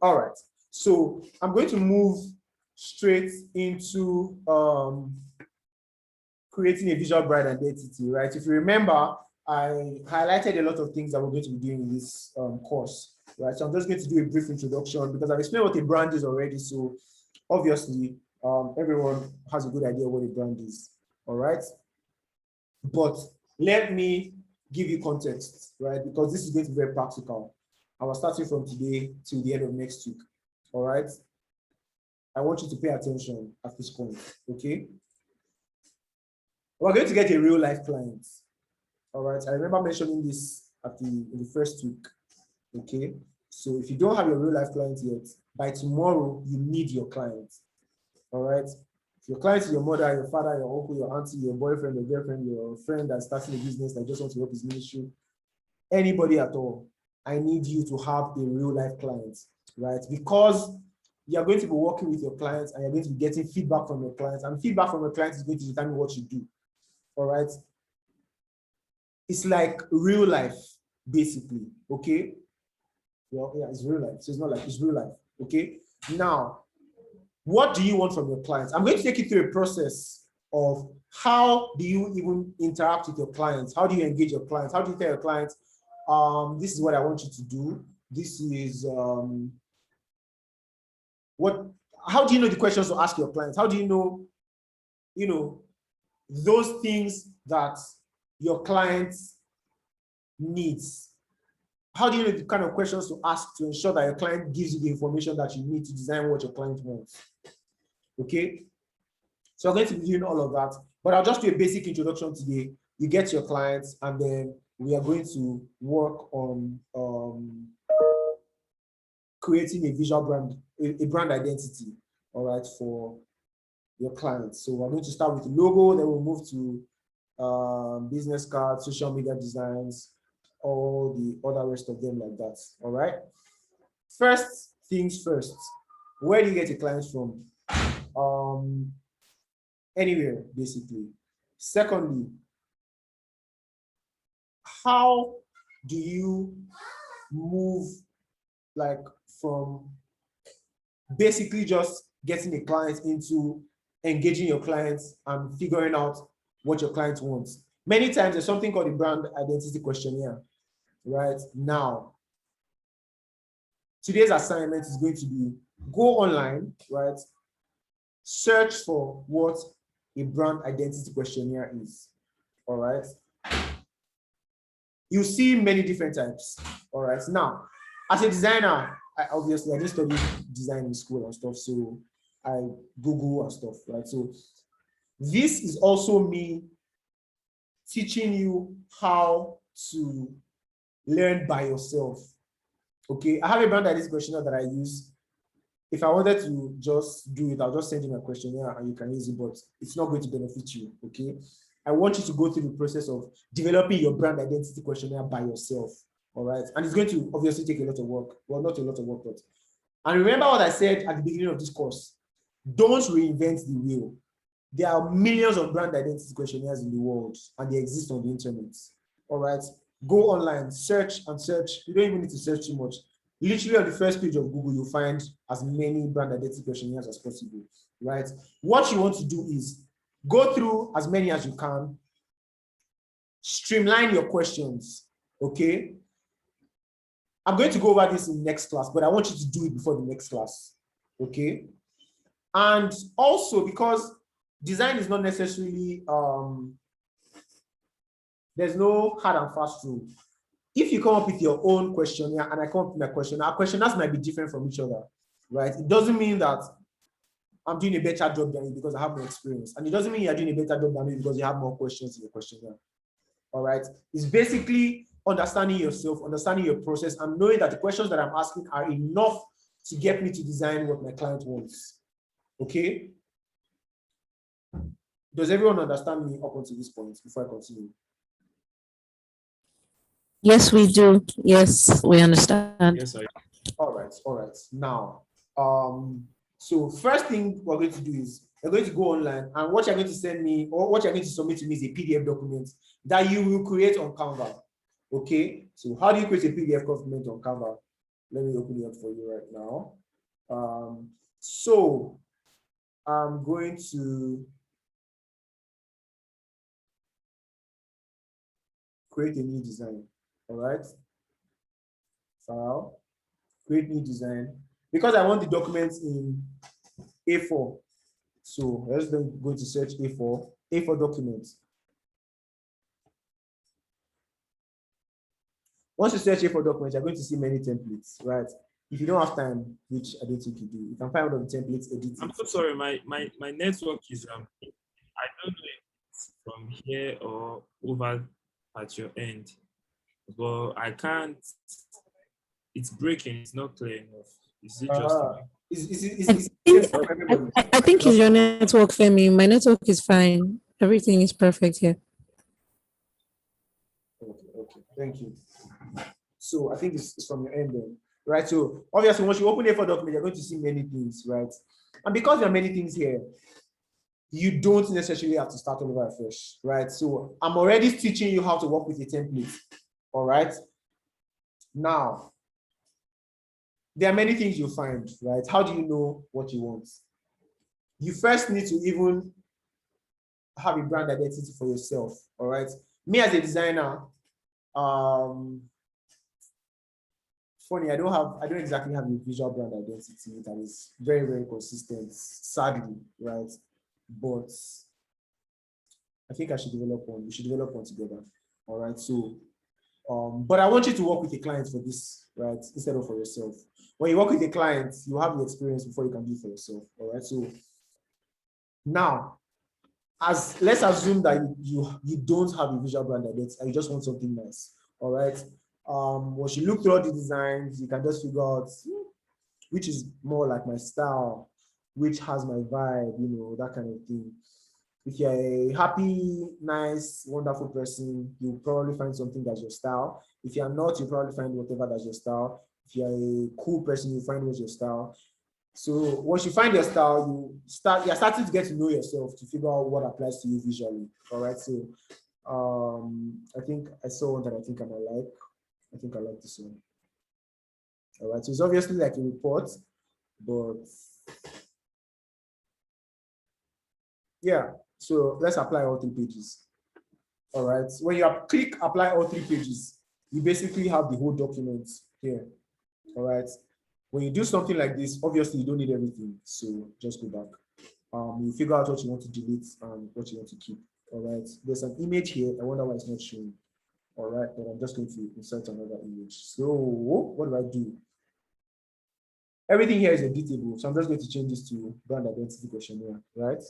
All right. So I'm going to move straight into creating a visual brand identity, right? If you remember, I highlighted a lot of things that we're going to be doing in this course, right? So I'm just going to do a brief introduction because I've explained what a brand is already. So obviously, everyone has a good idea what a brand is, all right? But let me give you context, right? Because this is going to be very practical. I was starting from today till the end of next week, all right? I want you to pay attention at this point, okay? We're going to get a real life client, all right? I remember mentioning this in the first week, okay? So if you don't have your real life client yet, by tomorrow, you need your client, all right? If your client is your mother, your father, your uncle, your auntie, your boyfriend, your girlfriend, your friend that's starting a business that just wants to help his ministry, anybody at all, I need you to have a real life client, right? Because you're going to be working with your clients and you're going to be getting feedback from your clients, and feedback from your clients is going to determine what you do, all right? It's like real life, basically, okay? Well, yeah, it's real life. So it's not like it's real life, okay? Now, what do you want from your clients? I'm going to take you through a process of how do you even interact with your clients? How do you engage your clients? How do you tell your clients, this is what I want you to do? This is how do you know the questions to ask your clients? How do you know, those things that your clients needs? How do you know the kind of questions to ask to ensure that your client gives you the information that you need to design what your client wants? Okay, so I'm going to be doing all of that, but I'll just do a basic introduction today. You get your clients, and then we are going to work on creating a visual brand, a brand identity, all right, for your clients. So we're going to start with the logo, then we'll move to business cards, social media designs, all the other rest of them like that, all right? First things first, where do you get a client from? Anywhere, basically. Secondly, how do you move like from basically just getting a client into engaging your clients and figuring out what your client wants? Many times there's something called the brand identity questionnaire, right? Now, today's assignment is going to be go online, right? Search for what a brand identity questionnaire is, all right? You see many different types, all right? Now, as a designer, obviously I just studied design in school and stuff, so I Google and stuff, right? So this is also me teaching you how to learn by yourself, okay? I have a brand identity questionnaire that I use. If I wanted to just do it, I'll just send you my questionnaire and you can use it, but it's not going to benefit you, okay? I want you to go through the process of developing your brand identity questionnaire by yourself, all right? And it's going to obviously take a lot of work. Well, not a lot of work, but. And remember what I said at the beginning of this course, don't reinvent the wheel. There are millions of brand identity questionnaires in the world and they exist on the internet, all right? Go online, search and search. You don't even need to search too much. Literally on the first page of Google, you'll find as many brand identity questionnaires as possible, right? What you want to do is go through as many as you can, streamline your questions, okay? I'm going to go over this in next class, but I want you to do it before the next class, okay? And also because design is not necessarily, there's no hard and fast rule. If you come up with your own questionnaire and I come up with my questionnaire, our questionnaires might be different from each other, right? It doesn't mean that I'm doing a better job than you because I have more experience. And it doesn't mean you're doing a better job than me because you have more questions in your questionnaire, all right? It's basically understanding yourself, understanding your process, and knowing that the questions that I'm asking are enough to get me to design what my client wants, okay? Does everyone understand me up until this point before I continue? Yes, we do. Yes, we understand. Yes, I. All right. Now, so first thing we're going to do is you're going to go online, and what you're going to send me or what you're going to submit to me is a PDF document that you will create on Canva. Okay, so how do you create a PDF document on Canva? Let me open it up for you right now. So I'm going to create a new design. All right, file, create new design, because I want the documents in A4. So let's then go to search A4 documents. Once you search A4 documents, you're going to see many templates, right? If you don't have time, which I don't think you do, you can find one of the templates, edit it. I'm so sorry, my network is I don't know if it's from here or over at your end, but I can't. It's breaking. It's not clear enough. Is it just I think it's your network, Femi. My network is fine. Everything is perfect here. Okay, thank you. So I think it's from your end then, right? So obviously, once you open A4 document, you're going to see many things, right? And because there are many things here, you don't necessarily have to start all over fresh, right? So I'm already teaching you how to work with a template, all right? Now, there are many things you'll find, right? How do you know what you want? You first need to even have a brand identity for yourself, all right? Me as a designer, funny, I don't exactly have a visual brand identity that is very, very consistent, sadly, right? But I think I should develop one. We should develop one together, all right? So, but I want you to work with a client for this, right? Instead of for yourself. When you work with a client, you have the experience before you can do it for yourself, all right? So now, let's assume that you don't have a visual brand identity and you just want something nice, all right? Once you look through all the designs, you can just figure out which is more like my style, which has my vibe, you know, that kind of thing. If you're a happy, nice, wonderful person, you'll probably find something that's your style. If you're not, you'll probably find whatever that's your style. If you're a cool person, you'll find what's your style. So once you find your style, you're starting to get to know yourself to figure out what applies to you visually. All right. So I think I saw one that I think I might like. I think I like this one. All right. So it's obviously like a report, but yeah. So let's apply all 3 pages. All right. When you click apply all 3 pages, you basically have the whole document here. All right. When you do something like this, obviously you don't need everything. So just go back. You figure out what you want to delete and what you want to keep. All right. There's an image here. I wonder why it's not showing. All right. But I'm just going to insert another image. So what do I do? Everything here is editable. So I'm just going to change this to brand identity questionnaire, right?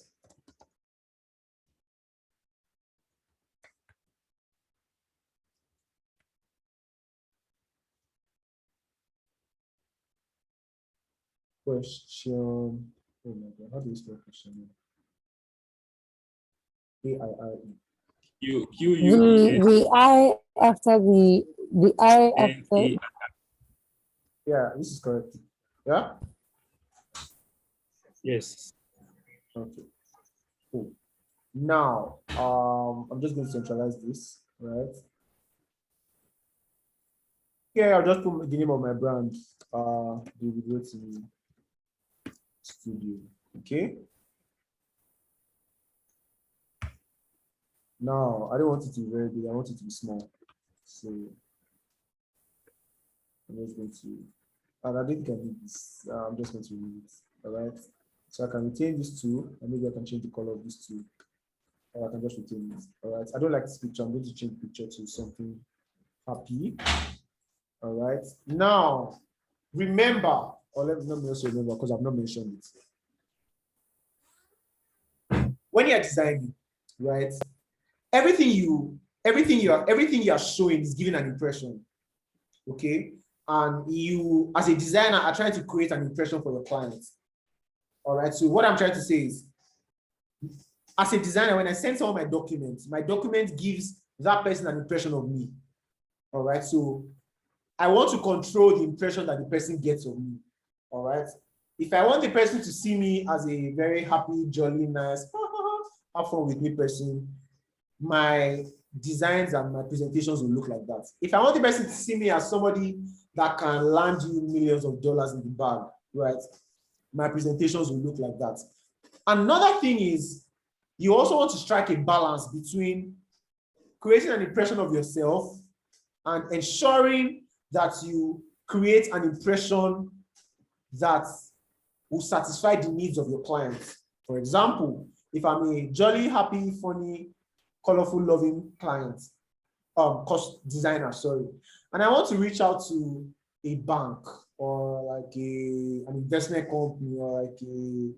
Question. Oh my God, how do you spell question? A-I-R-E. The I after the I after. Yeah, this is correct. Yeah? Yes. Okay. Cool. Now, I'm just going to centralize this, right? Yeah, I'll just put the name of my brand, the Video TV Studio. Okay. Now, I don't want it to be very big. I want it to be small. So I'm just going to, and I don't think I need this. I'm just going to remove it. All right. So I can retain this two, and maybe I can change the color of this two. Or I can just retain it. All right. I don't like this picture. I'm going to change the picture to something happy. All right. Now, remember, or let me also remember because I've not mentioned it. When you're designing, right? Everything you are showing is giving an impression. Okay. And you, as a designer, are trying to create an impression for your clients. All right. So what I'm trying to say is, as a designer, when I send someone my document gives that person an impression of me. All right. So I want to control the impression that the person gets of me. All right. If I want the person to see me as a very happy, jolly, nice, have fun with me person, my designs and my presentations will look like that. If I want the person to see me as somebody that can land you millions of dollars in the bag, right, my presentations will look like that. Another thing is, you also want to strike a balance between creating an impression of yourself and ensuring that you create an impression that will satisfy the needs of your clients. For example, if I'm a jolly, happy, funny, colorful, loving client, cost designer, sorry, and I want to reach out to a bank or like an investment company or like a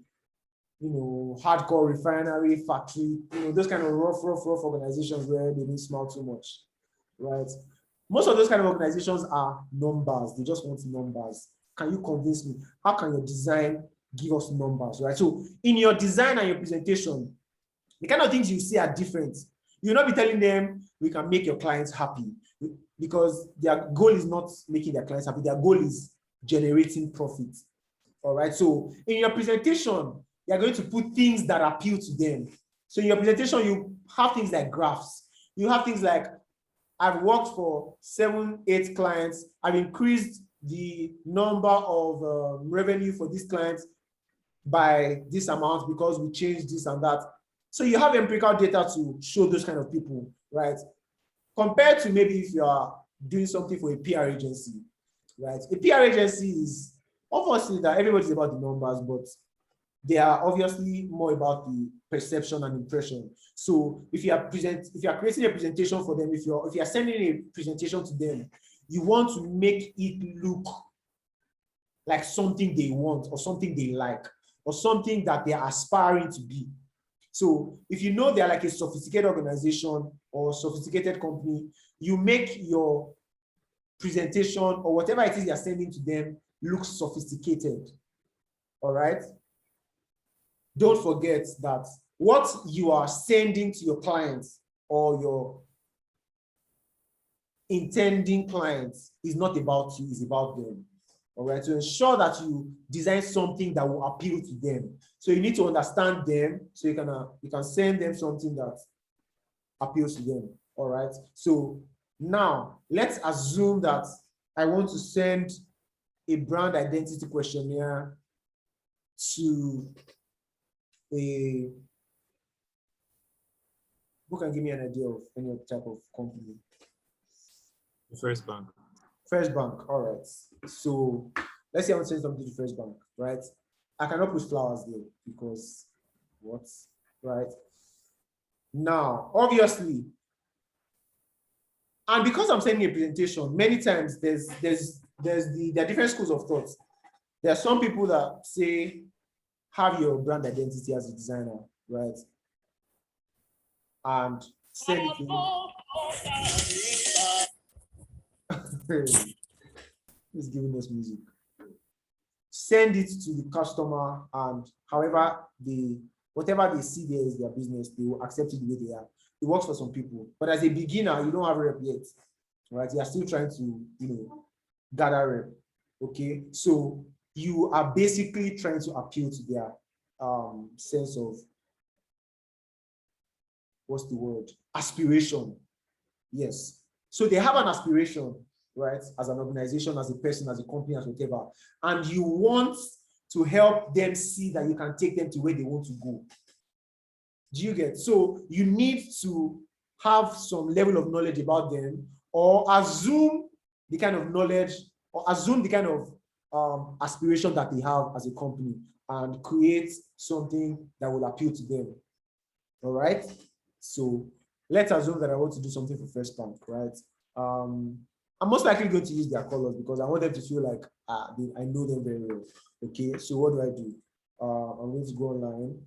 hardcore refinery factory, those kind of rough organizations where they didn't smile too much, right? Most of those kind of organizations are numbers. They just want numbers. Can you convince me? How can your design give us numbers, right? So in your design and your presentation, the kind of things you see are different. You'll not be telling them we can make your clients happy, because their goal is not making their clients happy. Their goal is generating profit. All right. So in your presentation, you're going to put things that appeal to them. So in your presentation, you have things like graphs. You have things like, I've worked for 7, 8 clients. I've increased the number of revenue for these clients by this amount because we changed this and that. So you have empirical data to show those kind of people, right? Compared to maybe if you are doing something for a PR agency, right? A PR agency is obviously that everybody's about the numbers, but they are obviously more about the perception and impression. So if you are creating a presentation for them, if you are sending a presentation to them, you want to make it look like something they want or something they like or something that they are aspiring to be. So if you know they're like a sophisticated organization or sophisticated company, you make your presentation or whatever it is you're sending to them look sophisticated. All right. Don't forget that what you are sending to your clients or your intending clients is not about you, it's about them. All right, to ensure that you design something that will appeal to them. So you need to understand them so you can send them something that appeals to them. All right, so now let's assume that I want to send a brand identity questionnaire to who can give me an idea of any type of company? First bank. First bank, all right. So let's say I want to send something to First Bank, right? I cannot put flowers there because what, right? Now, obviously, and because I'm sending a presentation, many times there are different schools of thought. There are some people that say, have your brand identity as a designer, right? And send it to He's giving us music. Send it to the customer, and whatever they see there is their business, they will accept it the way they are. It works for some people, but as a beginner, you don't have a rep yet, right? You are still trying to, gather rep. Okay, so you are basically trying to appeal to their sense of, what's the word? Aspiration. Yes. So they have an aspiration, right? As an organization, as a person, as a company, as whatever. And you want to help them see that you can take them to where they want to go. Do you get? So you need to have some level of knowledge about them, or assume the kind of knowledge, or assume the kind of aspiration that they have as a company, and create something that will appeal to them. All right. So let's assume that I want to do something for First Bank, right? I'm most likely going to use their colors because I want them to feel like I know them very well. Okay, so what do? I'm going to go online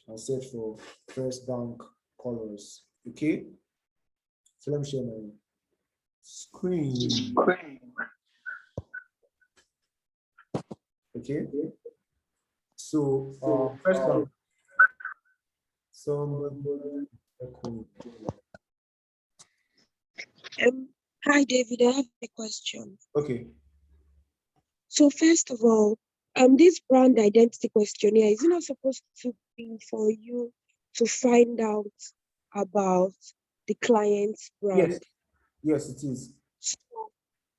and search for First Bank colors. Okay, so let me share my screen. Okay, so First Bank. Hi, David. I have a question. Okay. So first of all, this brand identity questionnaire, is it not supposed to be for you to find out about the client's Yes. brand? Yes, it is. So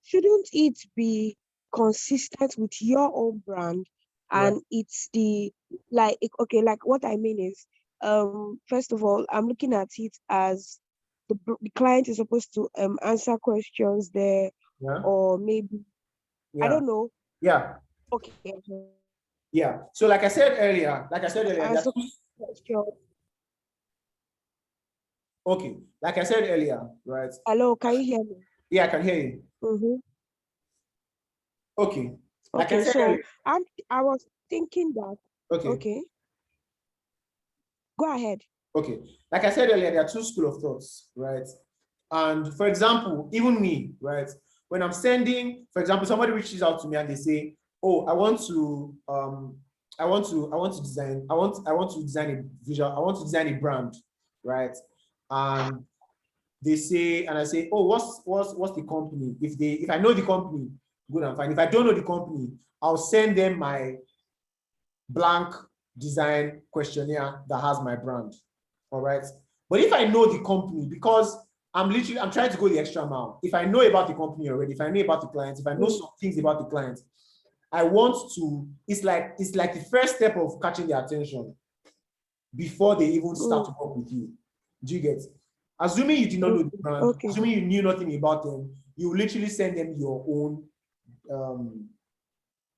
shouldn't it be consistent with your own brand? Right. And it's the okay, like what I mean is, first of all, I'm looking at it as the client is supposed to answer questions there, Yeah. or maybe I Yeah. don't know. Yeah. Okay. Yeah. So like I said earlier, Answer question. okay. Like I said earlier, right? Hello, can you hear me? Yeah, I can hear you. Mm-hmm. Okay. Like I Okay, said so earlier. I was thinking that. Okay. Okay, go ahead. Okay. Like I said earlier, there are two schools of thoughts, right? And for example, even me, right? When I'm sending, for example, somebody reaches out to me and they say, "Oh, I want to design a visual, I want to design a brand," right? And they say, and I say, "Oh, what's the company?" If I know the company, good and fine. If I don't know the company, I'll send them my blank design questionnaire that has my brand. All right. But if I know the company, because I'm trying to go the extra mile. If I know about the company already, if I know about the clients, if I know some things about the clients, I want to, it's like the first step of catching their attention before they even start to work with you. Do you get? Assuming you did not know the brand, Okay. assuming you knew nothing about them, you literally send them your own,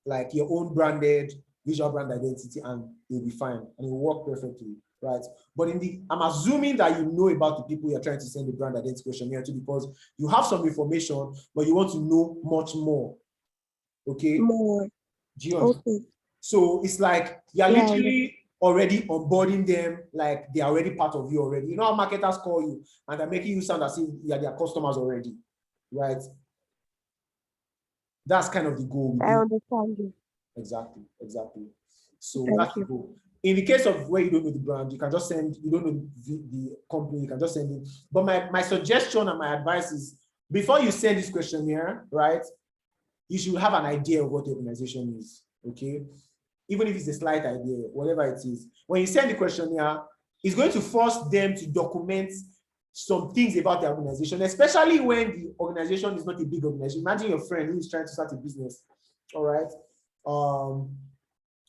like your own branded visual brand identity, and they'll be fine and it will work perfectly, right? But I'm assuming that you know about the people you're trying to send the brand identity questionnaire to, because you have some information, but you want to know much more. Okay. More. Do you understand? Okay. So it's like you're literally already onboarding them, like they're already part of you already. You know how marketers call you and they're making you sound as if you're their customers already, right? That's kind of the goal. I understand you. Exactly. So Thank that's the you. goal. In the case of where you don't know the brand, you can just send, you don't know the company, you can just send it. But my suggestion and my advice is, before you send this questionnaire, right, you should have an idea of what the organization is, okay? Even if it's a slight idea, whatever it is. When you send the questionnaire, it's going to force them to document some things about the organization, especially when the organization is not a big organization. Imagine your friend who is trying to start a business, all right?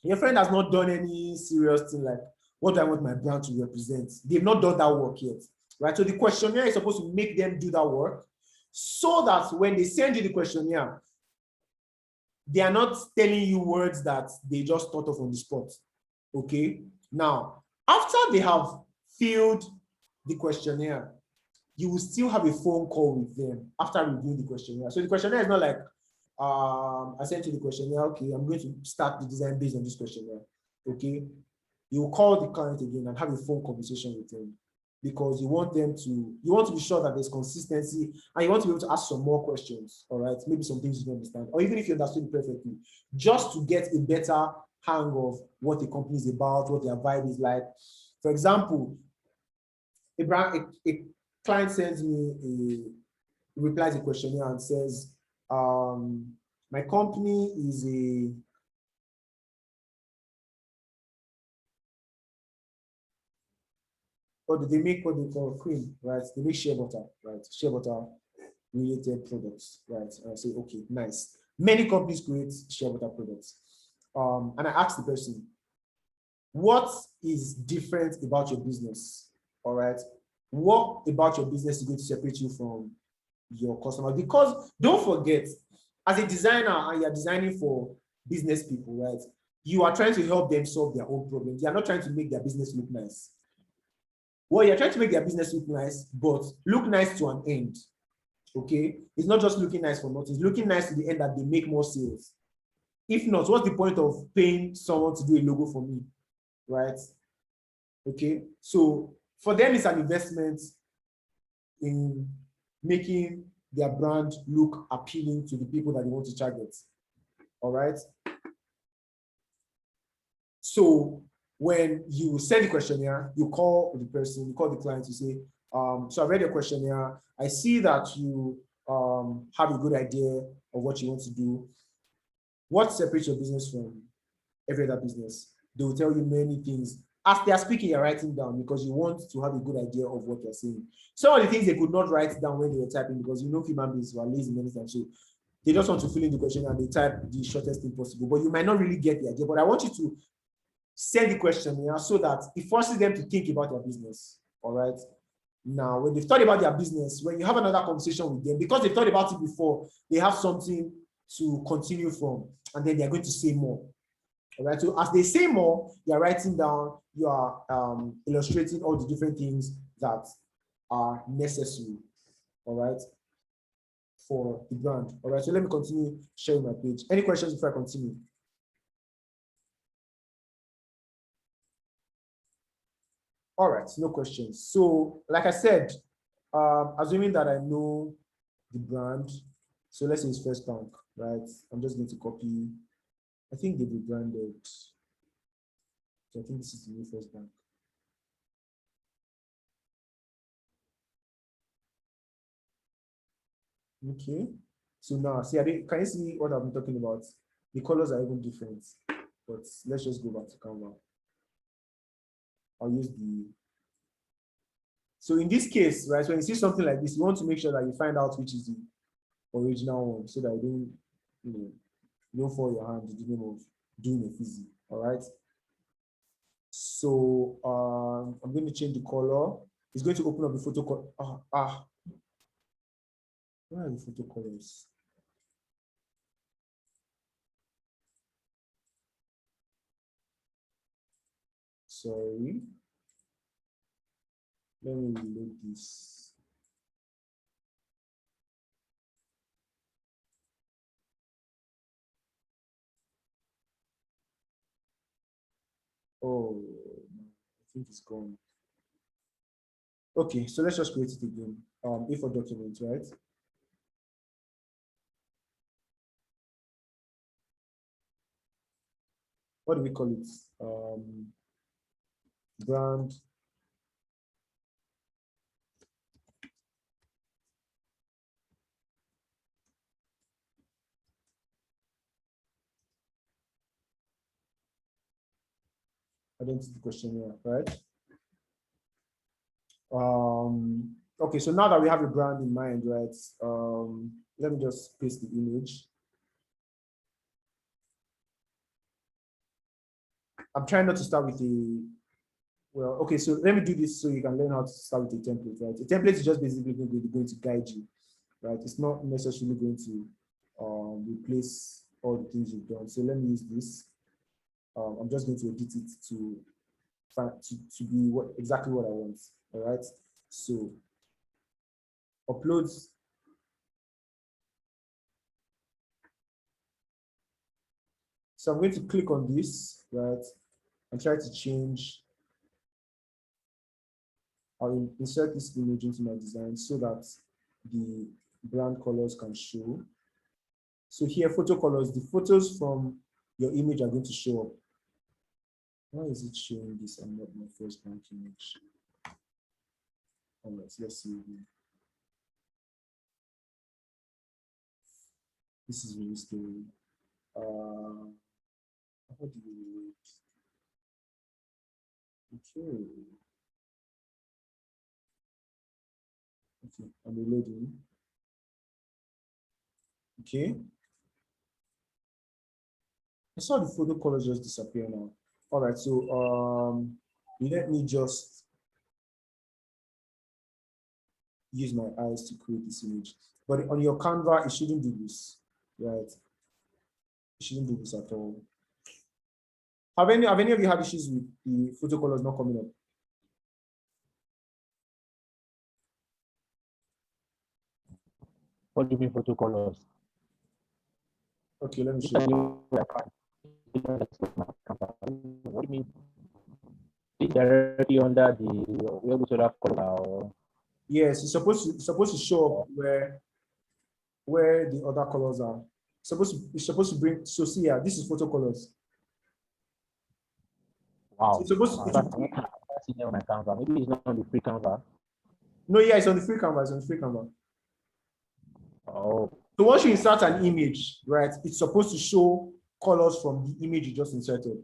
Your friend has not done any serious thing like, what do I want my brand to represent? They've not done that work yet, right? So the questionnaire is supposed to make them do that work, so that when they send you the questionnaire, they are not telling you words that they just thought of on the spot, okay? Now, after they have filled the questionnaire, you will still have a phone call with them after reviewing the questionnaire. So the questionnaire is not like, I sent you the questionnaire, okay, I'm going to start the design based on this questionnaire, okay? You will call the client again and have a phone conversation with them, because you want to be sure that there's consistency, and you want to be able to ask some more questions, all right? Maybe some things you don't understand, or even if you understood it perfectly, just to get a better hang of what the company is about, what their vibe is like. For example, a client sends me replies a questionnaire and says, my company is they make what they call cream, right? They make shea butter, right? Shea butter related products, right? And I say, okay, nice. Many companies create shea butter products. And I asked the person, what is different about your business? All right. What about your business is going to separate you from your customers? Because don't forget, as a designer, and you're designing for business people, right? You are trying to help them solve their own problems. You're not trying to make their business look nice. Well, you're trying to make their business look nice, but look nice to an end. Okay? It's not just looking nice for nothing. It's looking nice to the end that they make more sales. If not, what's the point of paying someone to do a logo for me? Right? Okay? So for them, it's an investment in making their brand look appealing to the people that they want to target. All right? So when you send the questionnaire, you call the person, you call the client, you say, so I read your questionnaire. I see that you have a good idea of what you want to do. What separates your business from every other business? They will tell you many things. As they are speaking, you're writing down because you want to have a good idea of what you're saying. Some of the things they could not write down when they were typing because human beings were lazy many times. So they just want to fill in the question and they type the shortest thing possible. But you might not really get the idea. But I want you to send the question here so that it forces them to think about their business. All right. Now, when they've thought about their business, when you have another conversation with them, because they've thought about it before, they have something to continue from, and then they're going to say more. All right. So as they say more, you're writing down, you are illustrating all the different things that are necessary. All right. For the brand. All right. So let me continue sharing my page. Any questions before I continue? All right, no questions. So, like I said, assuming that I know the brand, so let's say it's First Bank, right? I'm just going to copy. I think they rebranded. So I think this is the new First Bank. Okay. So now, see, can you see what I've been talking about? The colors are even different. But let's just go back to Canva. I'll use the. So in this case, right, when you see something like this, you want to make sure that you find out which is the original one so that you don't fall your hand in the name of doing a fizzy. All right. So I'm going to change the color. It's going to open up the photo color. Where are the photo colors? Sorry. Let me reload this. Oh, I think it's gone. Okay, so let's just create it again. A4 document, right? What do we call it? Brand. Identity questionnaire, right? Okay, so now that we have a brand in mind, right? Let me just paste the image. I'm trying not to start with okay, so let me do this so you can learn how to start with a template, right? A template is just basically going to guide you, right? It's not necessarily going to replace all the things you've done. So let me use this. I'm just going to edit it to be exactly what I want, all right? So uploads. So I'm going to click on this, right? And try to change. I'll insert this image into my design so that the brand colors can show. So here, photo colors, the photos from your image are going to show up. Why is it showing this and not my First Bank image? All right, let's see. This is really scary. How do you relate? Okay. Okay, I'm reloading. Okay. I saw the photo colors just disappear now. All right, so let me just use my eyes to create this image. But on your Canva, it shouldn't do this, right? It shouldn't do this at all. Have any of you had issues with the photo colors not coming up? What do you mean photo colors? Okay, let me show you. What do you mean? It's directly under the we're able to have color. Yes, it's supposed to show up where the other colors are. It's supposed to bring. So see, yeah, this is photo colors. Wow. So it's supposed to. On my Canva. Maybe it's not on the free Canva. No, yeah, it's on the free Canva. It's on the free Canva. Oh, So once you insert an image, right, it's supposed to show colors from the image you just inserted.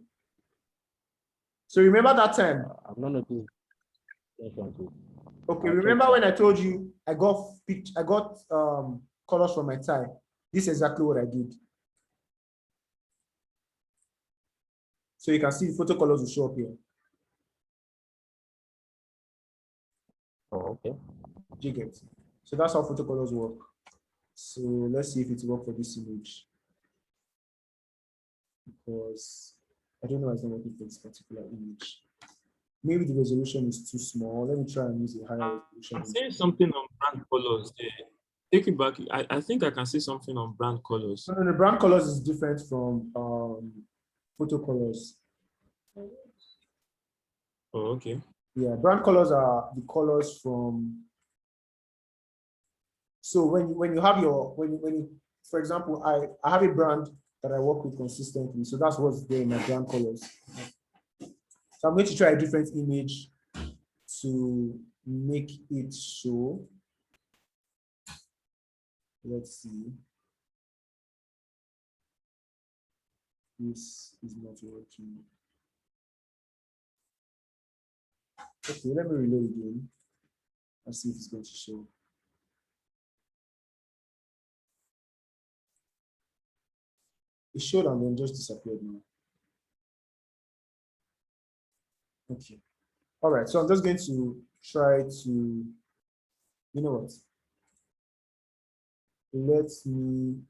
So remember that time? I've not noticed. Attention to. Okay, I'll check remember that. when I told you I got colors from my tie? This is exactly what I did. So you can see the photo colors will show up here. Oh, okay. Do you get? So that's how photo colors work. So let's see if it works for this image. Because I don't know why it's not working for this particular image. Maybe the resolution is too small. Let me try and use a higher resolution. I'm saying something on brand colors there. Take it back. I think I can see something on brand colors. No, the brand colors is different from photo colors. Oh, okay. Yeah, brand colors are the colors from. So when you have your when you, for example, I have a brand that I work with consistently. So that's what's there in my brand colors. So I'm going to try a different image to make it show. Let's see. This is not working. Okay, let me reload again and see if it's going to show. It showed and then just disappeared now. Okay. All right, so I'm just going to try to, you know what? Let me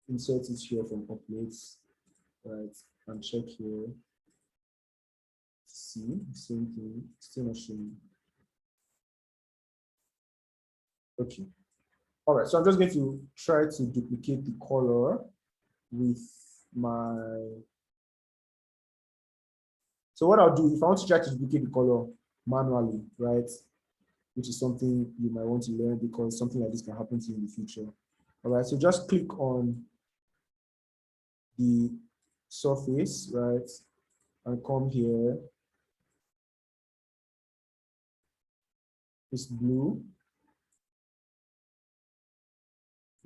insert it here from uploads, right? And check here. See, same thing, still not showing. Okay. All right, so I'm just going to try to duplicate the color with my. So what I'll do, if I want to try to duplicate the color manually, right? Which is something you might want to learn because something like this can happen to you in the future. All right, so just click on the surface, right? And come here. It's blue.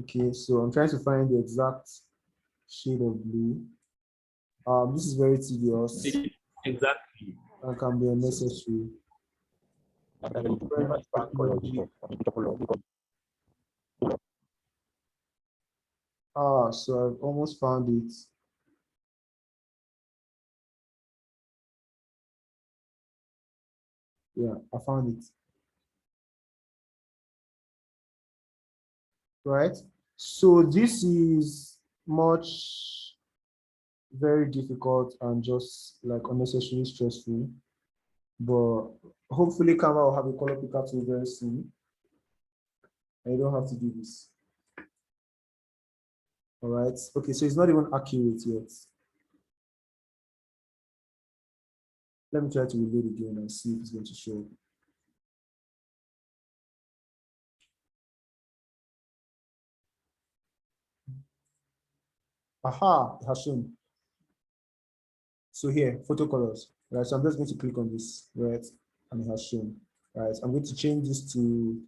Okay, so I'm trying to find the exact shade of blue. This is very tedious Exactly. and can be unnecessary. So I've almost found it. Yeah, I found it. Right? So this is very difficult and just like unnecessarily stressful. But hopefully Canva will have a color picker tool very soon. And you don't have to do this. All right. Okay, so it's not even accurate yet. Let me try to reload again and see if it's going to show. Aha, it has shown. So here, photo colors, right? So I'm just going to click on this, right? And it has shown, right? I'm going to change this to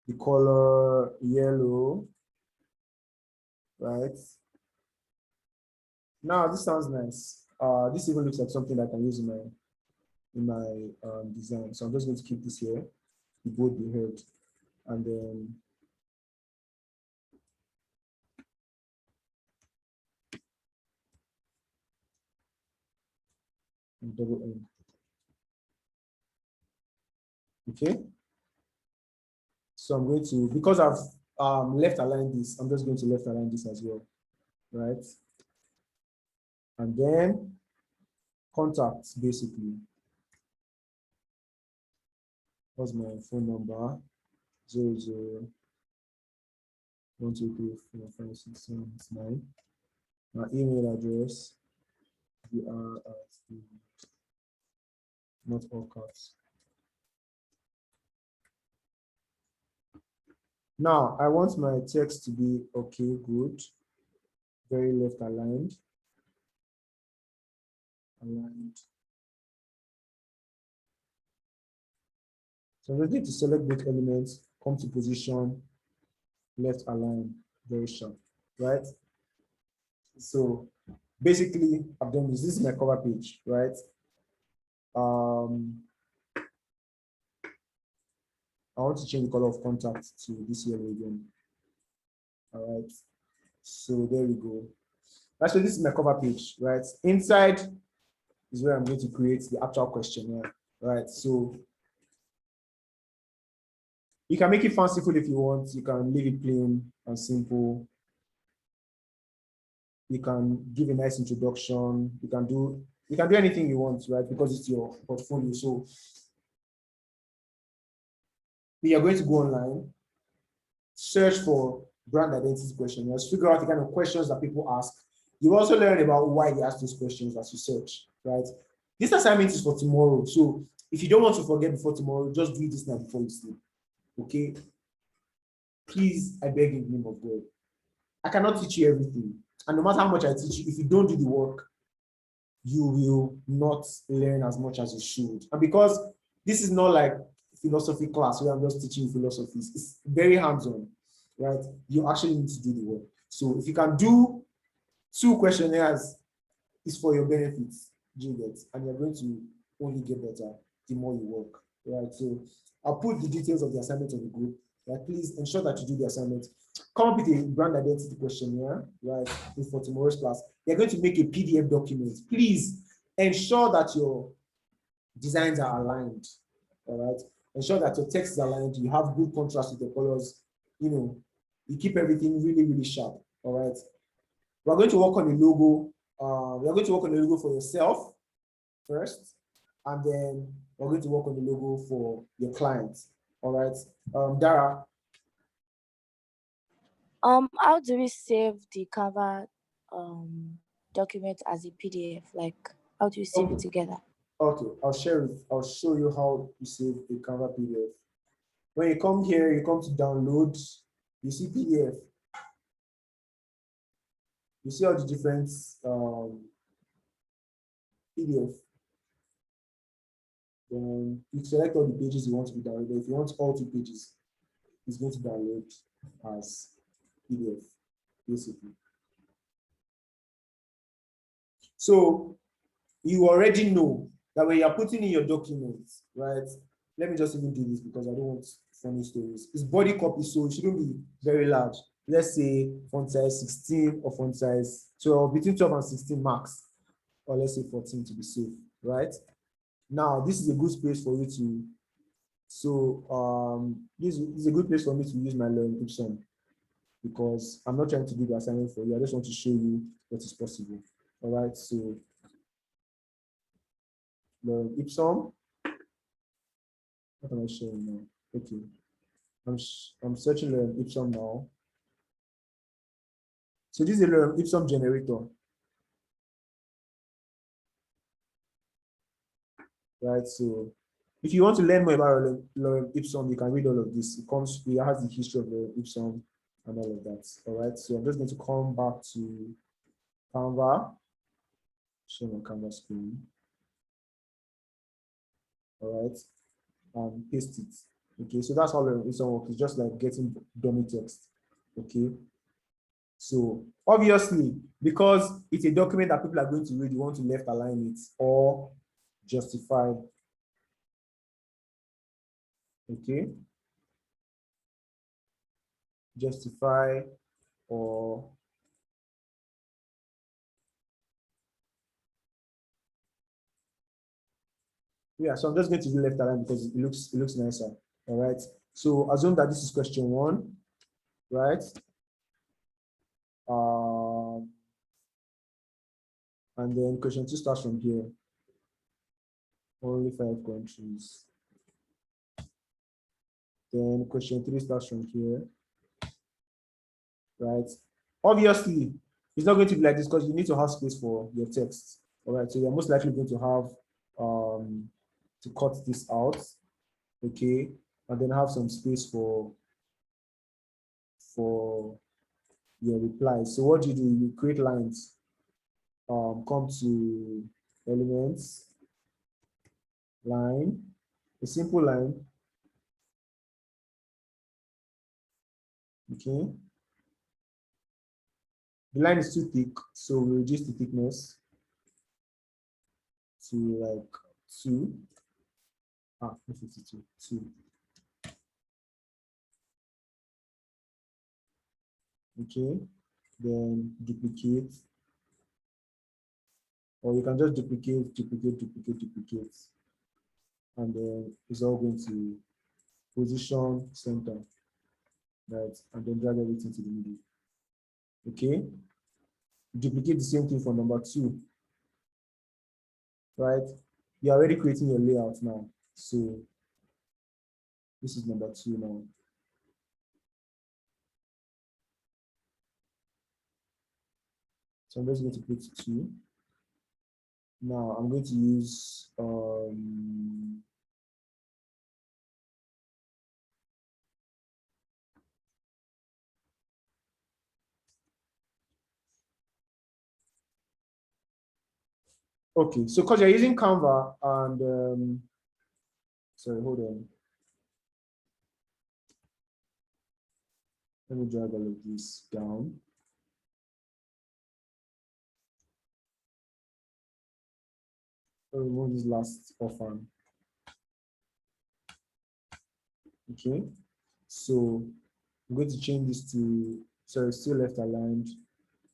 the color yellow, right? Now this sounds nice. This even looks like something that I can use in my design. So I'm just going to keep this here, the both the head, and then double N. Okay. So I'm going to, because I've left align this, I'm just going to left align this as well, right? And then contacts, basically. What's my phone number? 0012345679. My email address, not all caps. Now, I want my text to be okay, good, very left aligned. So I'm just going to select both elements, come to position, left align, very sharp, right? So basically, I've done this. This is my cover page, right? I want to change the color of contact to this yellow again. All right. So there we go. Actually, this is my cover page, right? Inside is where I'm going to create the actual questionnaire, right? So you can make it fanciful if you want. You can leave it plain and simple. You can give a nice introduction. You can do anything you want, right? Because it's your portfolio. So we are going to go online, search for brand identity questionnaires, figure out the kind of questions that people ask. You also learn about why they ask those questions as you search, right? This assignment is for tomorrow. So if you don't want to forget before tomorrow, just do this now before you sleep. Okay? Please, I beg in the name of God. I cannot teach you everything. And no matter how much I teach you, if you don't do the work, you will not learn as much as you should. And because this is not like philosophy class where I'm just teaching philosophies, it's very hands-on, right? You actually need to do the work. So if you can do 2 questionnaires, it's for your benefits, you get, and you're going to only get better the more you work, right? So I'll put the details of the assignment on the group. Right? Please ensure that you do the assignment. Come up with a brand identity questionnaire, right? For tomorrow's class. You're going to make a PDF document. Please ensure that your designs are aligned. All right. Ensure that your text is aligned. You have good contrast with the colors. You know, you keep everything really, really sharp. All right. We're going to work on the logo. We're going to work on the logo for yourself first, and then we're going to work on the logo for your clients. All right. Dara. How do we save the cover document as a PDF? Like, how do you save it together? Okay, I'll share it. I'll show you how to save a Canva PDF. When you come here, you come to download, you see PDF. You see all the different PDF. Then you select all the pages you want to be downloaded. If you want all 2 pages, it's going to download as PDF, basically. So you already know that when you're putting in your documents, right? Let me just even do this because I don't want funny stories. It's body copy, so it shouldn't be very large. Let's say font size 16 or font size 12, between 12 and 16 max, or let's say 14 to be safe, right? Now, this is a good space for you to, so this is a good place for me to use my learn Ipsum because I'm not trying to do the assignment for you. I just want to show you what is possible. All right, so learn Ipsum. What am I showing now? Okay. I'm searching Lorem Ipsum now. So this is a Lorem Ipsum generator. Right. So if you want to learn more about Lorem Ipsum, you can read all of this. It has the history of Lorem Ipsum and all of that. All right. So I'm just going to come back to Canva. Show my Canva screen. All right. And paste it. Okay. So that's how Lorem Ipsum works. It's just like getting dummy text. Okay. So obviously, because it's a document that people are going to read, you want to left align it or justify. Okay. Justify or yeah, so I'm just going to do left align because it looks nicer. All right. So assume that this is question 1, right? And then question 2 starts from here. Only 5 countries. Then question 3 starts from here, right? Obviously, it's not going to be like this because you need to have space for your text. All right, so you're most likely going to have to cut this out, okay, and then have some space for your replies. So what do? You create lines. Come to elements, line, a simple line. Okay. The line is too thick, so we reduce the thickness to like 2. 52, 2. Okay, then duplicate, or you can just duplicate, and then it's all going to position center, right? And then drag everything to the middle. Okay, duplicate the same thing for number 2, right? You're already creating your layout now, so this is number 2 now. So I'm just going to put 2. Now I'm going to use okay, so because you're using Canva and sorry, hold on. Let me drag all of this down. I'll remove this last orphan. Okay, so I'm going to change this to, sorry, still left aligned.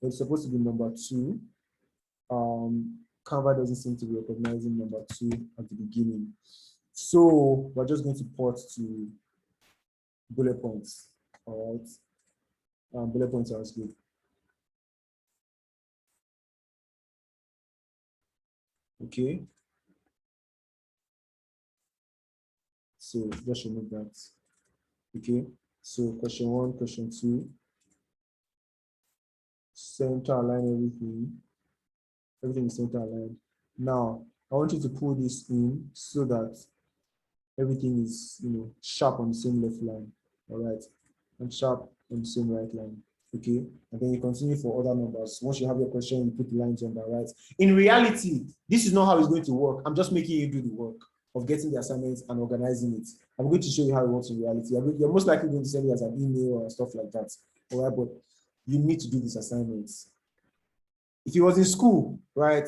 It's supposed to be number 2. Canva doesn't seem to be recognizing number 2 at the beginning. So we're just going to port to bullet points. All right. Bullet points sounds good. Okay. So just remove that. Okay. So question 1, question 2. Center align everything. Everything is center aligned. Now I want you to pull this in so that everything is, sharp on the same left line. All right, and sharp on the same right line. Okay, and then you continue for other numbers. Once you have your question, you put the lines on the right. In reality, this is not how it's going to work. I'm just making you do the work of getting the assignments and organizing it. I'm going to show you how it works in reality. You're most likely going to send it as an email or stuff like that. All right, but you need to do these assignments. If he was in school, right,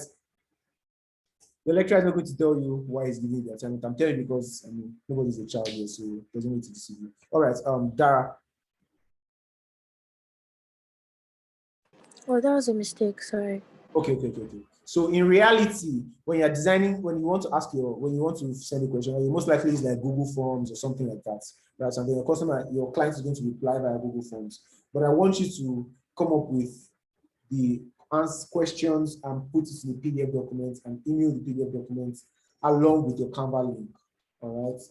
the lecturer is not going to tell you why he's giving you the assignment. I'm telling you because nobody's a child here, so it doesn't need to deceive you. All right, Dara. Oh, that was a mistake. Sorry. Okay. So in reality, when you're designing, when you want to send a question, you most likely use like Google Forms or something like that, right? And then your client is going to reply via Google Forms. But I want you to come up with the answer questions and put it in the PDF document and email the PDF documents along with your Canva link. All right.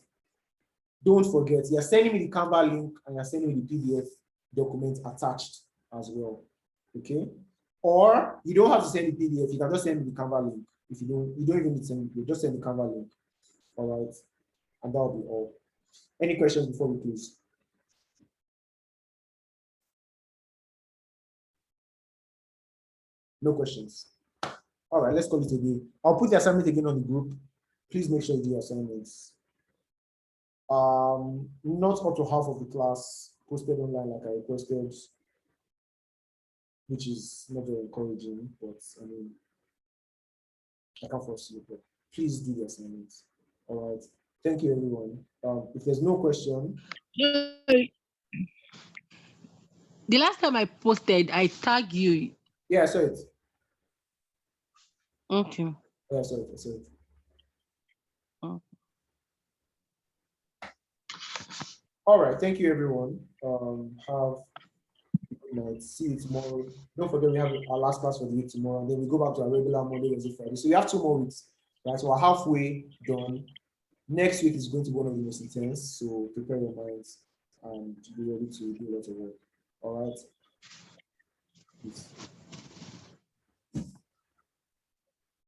Don't forget, you're sending me the Canva link and you're sending me the PDF document attached as well. Okay. Or you don't have to send the PDF, you can just send me the Canva link. If you don't even need to send it, just send the Canva link. All right. And that'll be all. Any questions before we close? No questions. All right, let's call it a day. I'll put the assignment again on the group. Please make sure you do your assignments. Not up to half of the class posted online like I requested, which is not very encouraging, but I mean, I can't force you, but please do the assignments. All right. Thank you, everyone. If there's no question. The last time I posted, I tagged you. Yeah, I saw it. Okay. Yeah, I saw it. Oh. All right. Thank you, everyone. Have a good night. See you tomorrow. Don't forget, we have our last class for the week tomorrow, and then we go back to our regular Monday, Wednesday, Friday. So we have 2 more weeks. Right? So we're halfway done. Next week is going to be one of the most intense. So prepare your minds and be ready to do a lot of work. All right. Peace.